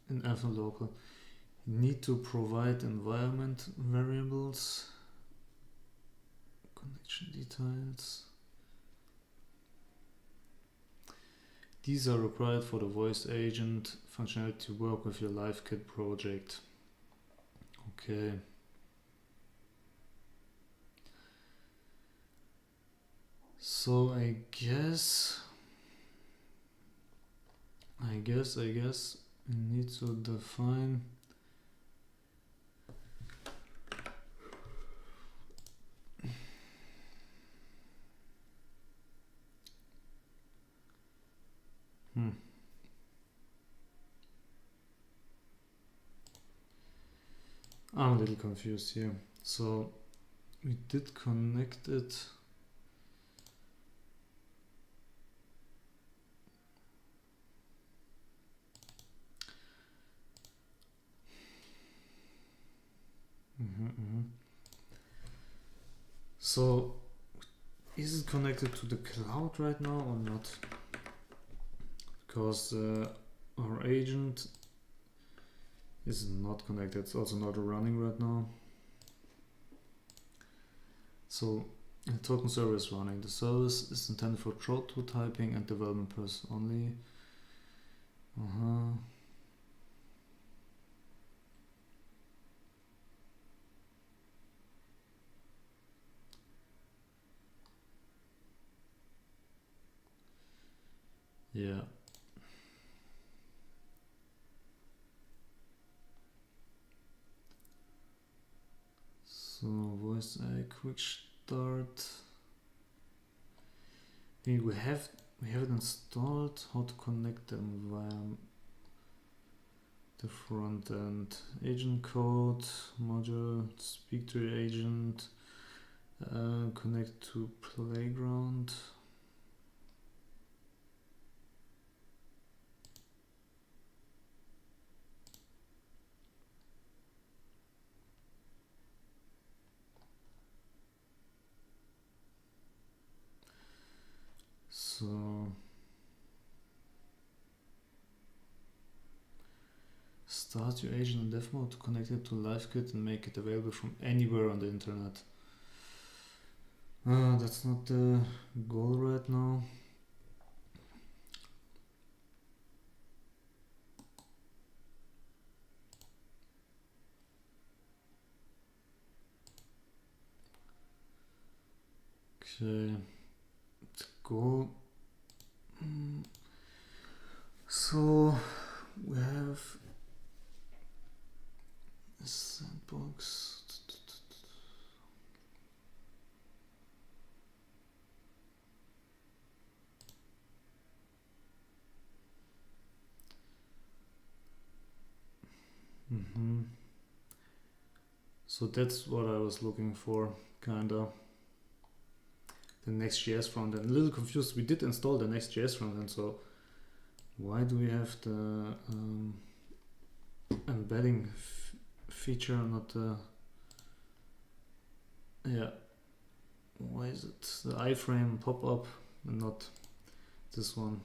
In Alpha local, you need to provide environment variables, connection details. These are required for the voice agent functionality to work with your LiveKit project. Okay. So I guess we need to define I'm a little confused here. So we did connect it. So is it connected to the cloud right now or not? Because our agent is not connected. It's also not running right now. So the token server is running. The service is intended for prototyping and development purposes only. Yeah. So voice AI quick start. I mean, we have it installed. How to connect them via the front end agent code module. Speak to your agent. Connect to playground. So start your agent in dev mode to connect it to LiveKit and make it available from anywhere on the internet. That's not the goal right now. Okay, the goal. So we have a sandbox. So that's what I was looking for, kinda. The Next.js frontend. A little confused. We did install the Next.js frontend, so why do we have the embedding feature, not the... Yeah. Why is it the iframe pop-up and not this one?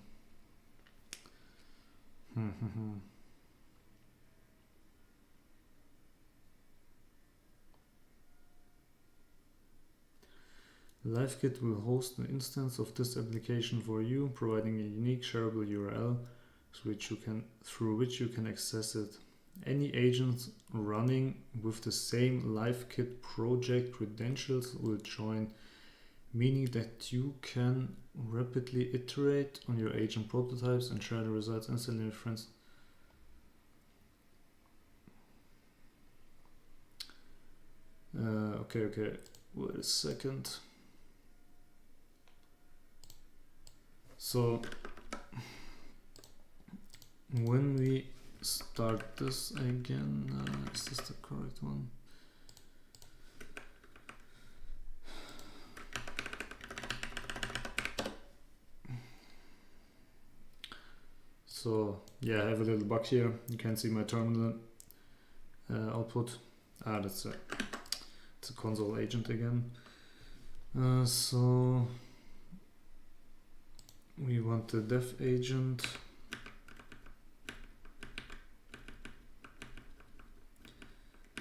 LiveKit will host an instance of this application for you, providing a unique shareable URL through which you can access it. Any agents running with the same LiveKit project credentials will join, meaning that you can rapidly iterate on your agent prototypes and share the results instantly with friends. Okay. Wait a second. So when we start this again, is this the correct one? So yeah, I have a little bug here. You can see my terminal output. It's a console agent again. So we want the dev agent.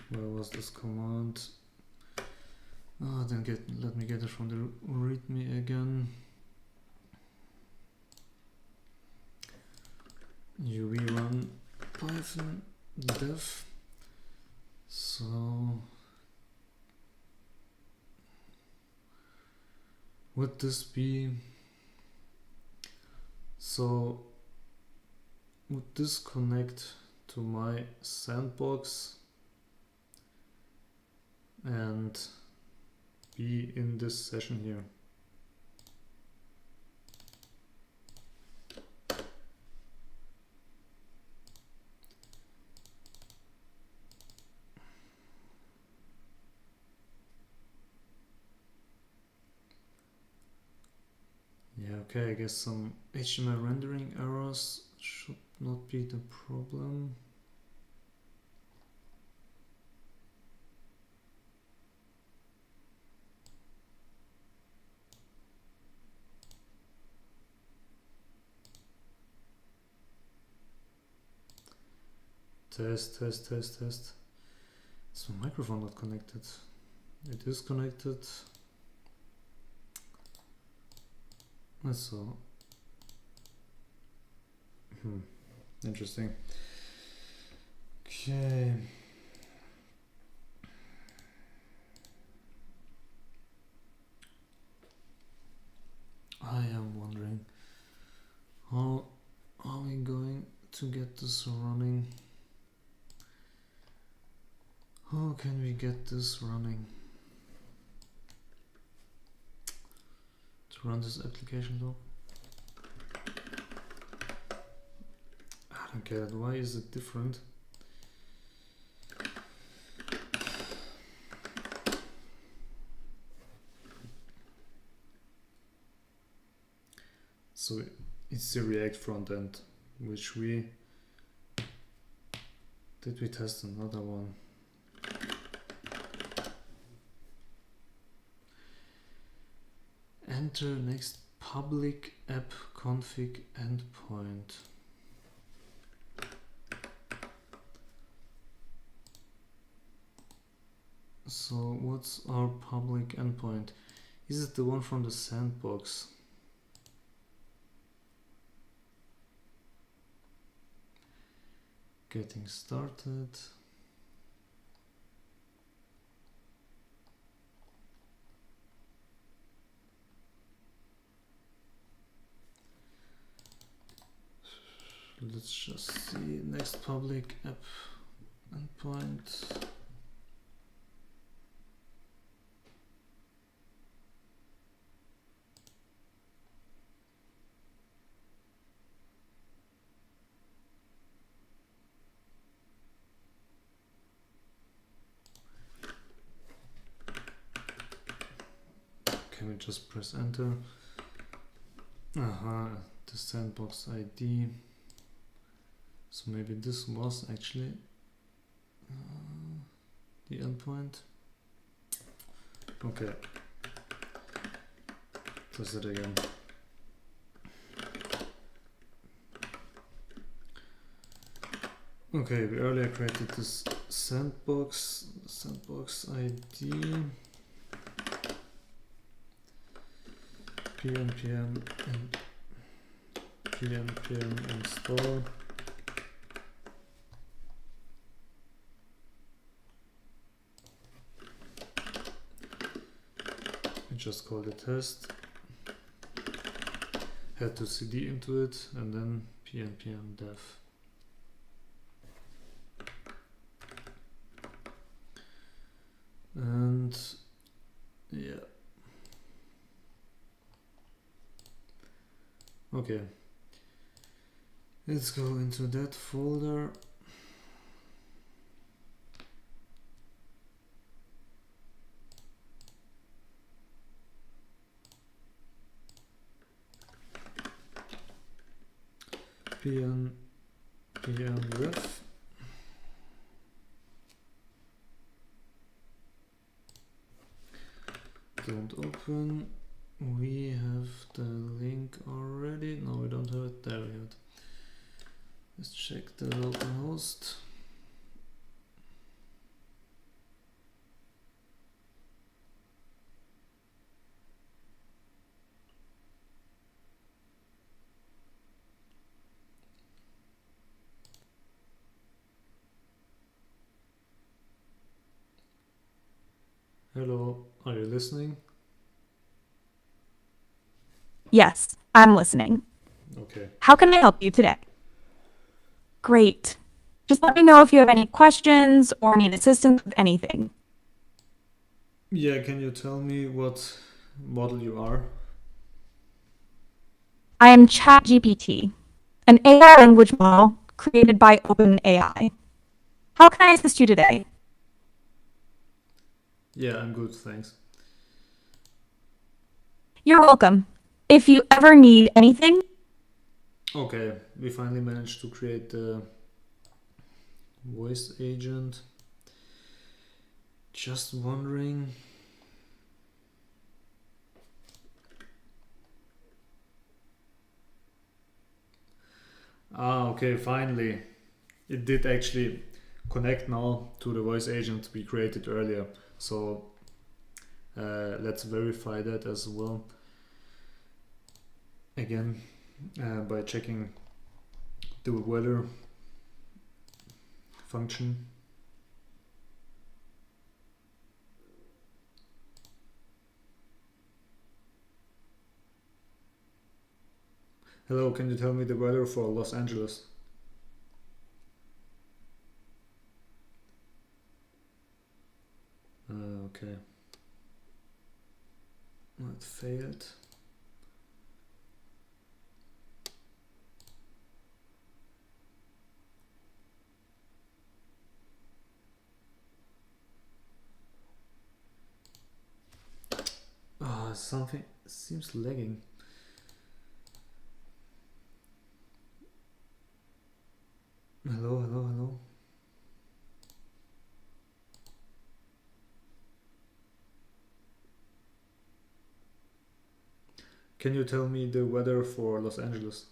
Where was this command? Then let me get it from the README again. uv run python dev. So would this be, so would this connect to my sandbox and be in this session here? Yeah, okay, I guess some HTML rendering errors should not be the problem. Test. Is my microphone not connected? It is connected. So, interesting. Okay. I am wondering, how are we going to get this running? How can we get this running? To run this application though? I don't get it. Why is it different? So it's the React front end, which we test another one. Enter next public app config endpoint. So what's our public endpoint? Is it the one from the sandbox? Getting started. Let's just see next public app endpoint. Can we just press enter? The sandbox ID. So maybe this was actually the endpoint. Okay. Test it again. Okay, we earlier created this sandbox ID. pnpm and pnpm install. We just called it test. Had to cd into it and then pnpm dev. And yeah. Okay. Let's go into that folder. pn ref. Don't open. We have the link already. No, we don't have it. There we have it. Let's check the localhost. Hello, are you listening? Yes, I'm listening. Okay. How can I help you today? Great. Just let me know if you have any questions or need assistance with anything. Yeah, can you tell me what model you are? I am ChatGPT, an AI language model created by OpenAI. How can I assist you today? Yeah, I'm good, thanks. You're welcome. If you ever need anything, Okay, we finally managed to create the voice agent. Just wondering. Okay, finally. It did actually connect now to the voice agent we created earlier. So let's verify that as well. Again, by checking the weather function. Hello, can you tell me the weather for Los Angeles? Okay. It failed. Something seems lagging. Hello, hello, hello. Can you tell me the weather for Los Angeles?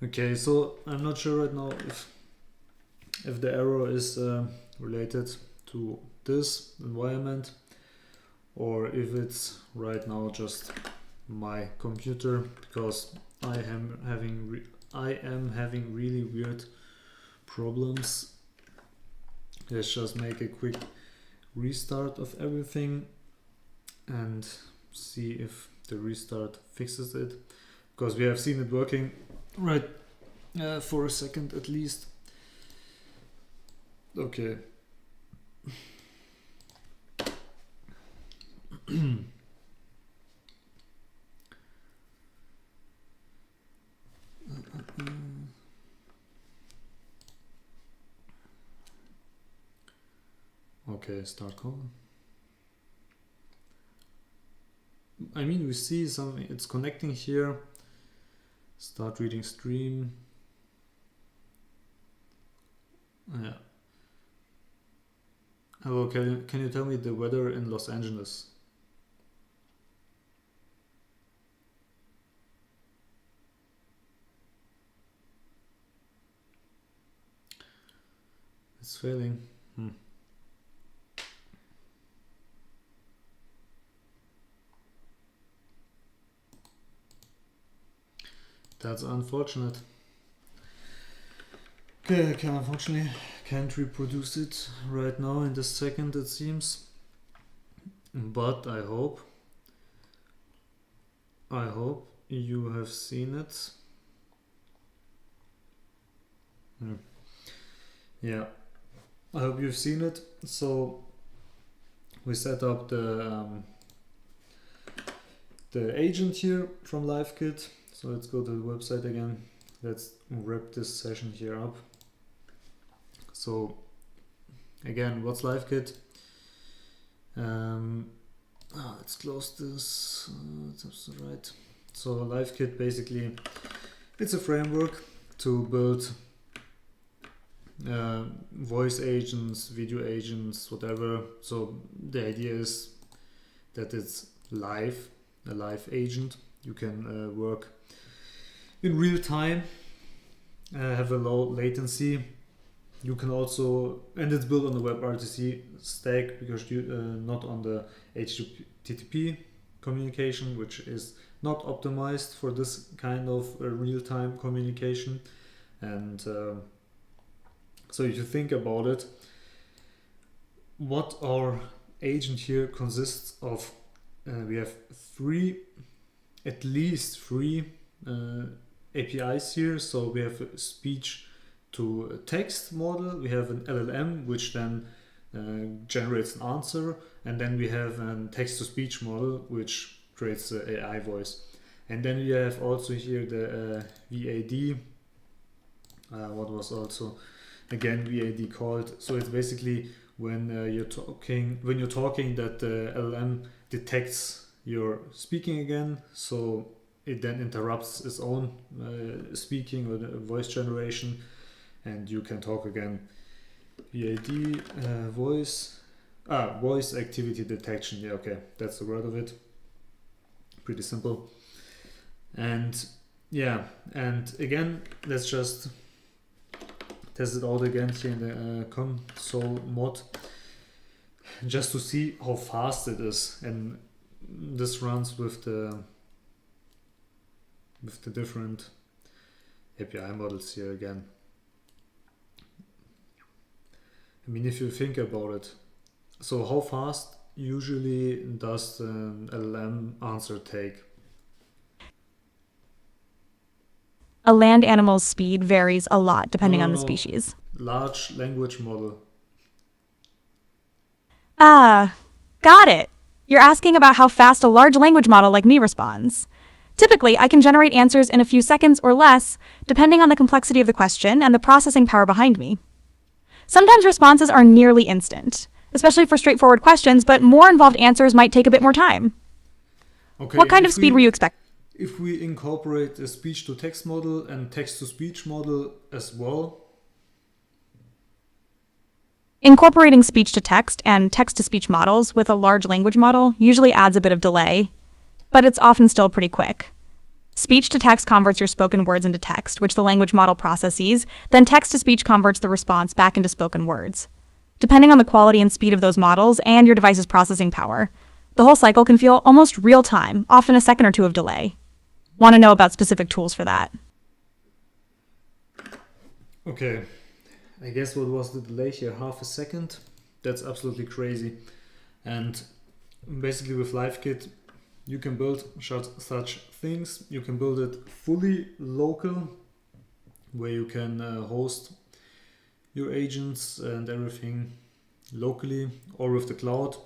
Okay, so I'm not sure right now if the error is related to this environment or if it's right now just my computer, because I am having really weird problems. Let's just make a quick restart of everything and see if the restart fixes it, because we have seen it working right for a second at least. Okay. Okay, start call. I mean, we see something, it's connecting here. Start reading stream. Yeah. Hello, can you tell me the weather in Los Angeles? It's failing. That's unfortunate. Okay, I unfortunately can't reproduce it right now in this second, it seems. But I hope you have seen it. Yeah. I hope you've seen it. So we set up the agent here from LiveKit. So let's go to the website again. Let's wrap this session here up. So again, what's LiveKit? Let's close this. That's right. So LiveKit basically, it's a framework to build voice agents, video agents, whatever. So the idea is that it's live, a live agent. You can work in real time, have a low latency. You can also, and it's built on the WebRTC stack because you not on the HTTP communication, which is not optimized for this kind of real-time communication. And so if you think about it, what our agent here consists of, we have at least three APIs here. So we have a speech to text model, we have an LLM which then generates an answer, and then we have a text to speech model which creates the AI voice. And then we have also here the VAD, what was also again VAD called. So it's basically when you're talking that the LLM detects you're speaking again, so it then interrupts its own speaking or the voice generation, and you can talk again. VAD voice activity detection. Yeah, okay, that's the word of it. Pretty simple. And yeah, and again, let's just test it out again here in the console mod, just to see how fast it is. And this runs with the different API models here again. I mean, if you think about it, so how fast usually does an LLM answer take? A land animal's speed varies a lot depending on the species. Large language model. Ah, got it. You're asking about how fast a large language model like me responds. Typically, I can generate answers in a few seconds or less, depending on the complexity of the question and the processing power behind me. Sometimes responses are nearly instant, especially for straightforward questions, but more involved answers might take a bit more time. Okay, what kind of speed were you expecting? If we incorporate a speech-to-text model and text-to-speech model as well? Incorporating speech-to-text and text-to-speech models with a large language model usually adds a bit of delay, but it's often still pretty quick. Speech-to-text converts your spoken words into text, which the language model processes, then text-to-speech converts the response back into spoken words. Depending on the quality and speed of those models and your device's processing power, the whole cycle can feel almost real-time, often a second or two of delay. Want to know about specific tools for that? Okay, I guess what was the delay here? Half a second? That's absolutely crazy. And basically with LiveKit, you can build such things. You can build it fully local, where you can host your agents and everything locally or with the cloud.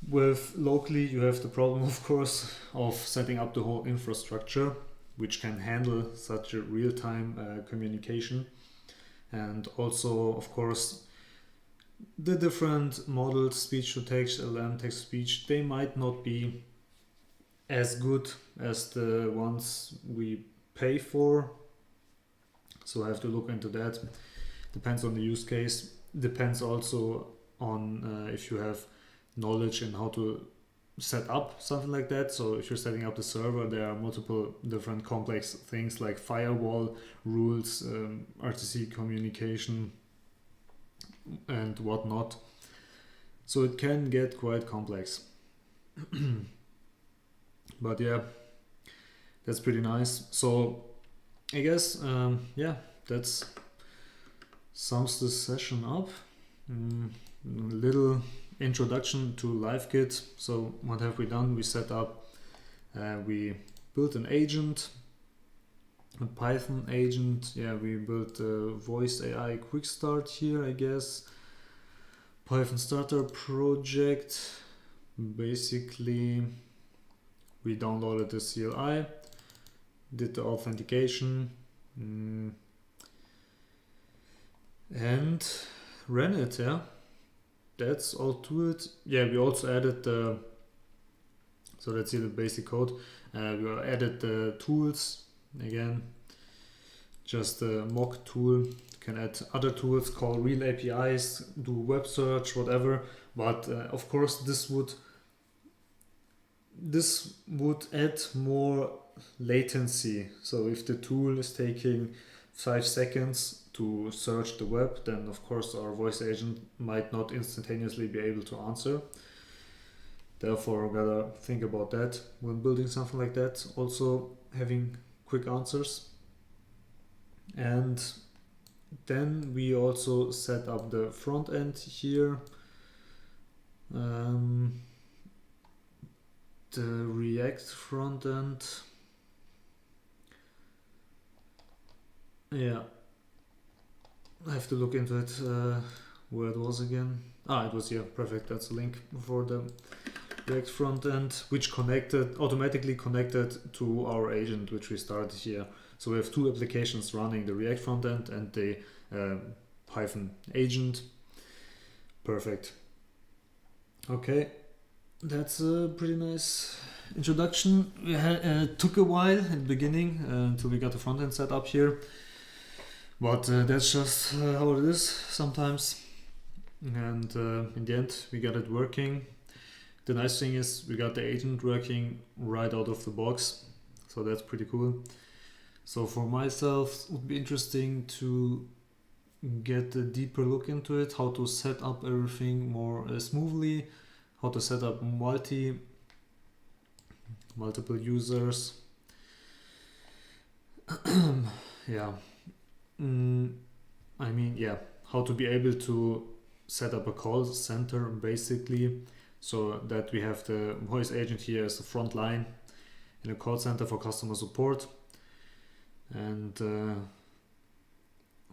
With locally, you have the problem, of course, of setting up the whole infrastructure, which can handle such a real-time communication. And also, of course, the different models, speech-to-text, LLM, text-to-speech, they might not be as good as the ones we pay for. So I have to look into that. Depends on the use case. Depends also on if you have knowledge in how to set up something like that. So if you're setting up the server, there are multiple different complex things like firewall rules, RTC communication, and whatnot. So it can get quite complex. But yeah, that's pretty nice. So I guess yeah, that's sums this session up. Little introduction to LiveKit. So what have we done? We set up, we built an agent A Python agent, yeah, we built a voice AI quick start here, I guess. Python starter project, basically we downloaded the CLI, did the authentication, and ran it. Yeah, that's all to it. Yeah, we also added the, so let's see the basic code. We added the tools again, just a mock tool. You can add other tools, call real APIs, do web search, whatever. But of course this would add more latency. So if the tool is taking 5 seconds to search the web, then of course our voice agent might not instantaneously be able to answer. Therefore, we gotta think about that when building something like that. Also having quick answers. And then we also set up the front end here. The React front end. Yeah, I have to look into it, where it was again. It was here, perfect. That's a link for the React front end, which automatically connected to our agent, which we started here. So we have two applications running, the React front end and the Python agent. Perfect. Okay, that's a pretty nice introduction. It took a while in the beginning until we got the front end set up here. But that's just how it is sometimes. And in the end, we got it working. The nice thing is we got the agent working right out of the box. So that's pretty cool. So for myself, it would be interesting to get a deeper look into it, how to set up everything more smoothly, how to set up multiple users. Yeah. I mean, yeah, how to be able to set up a call center basically, so that we have the voice agent here as the front line in a call center for customer support. And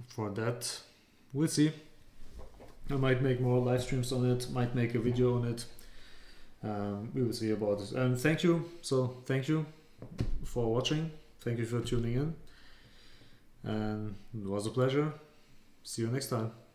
for that, we'll see. I might make more live streams on it, might make a video on it. We will see about it. And thank you. So thank you for watching. Thank you for tuning in. And it was a pleasure. See you next time.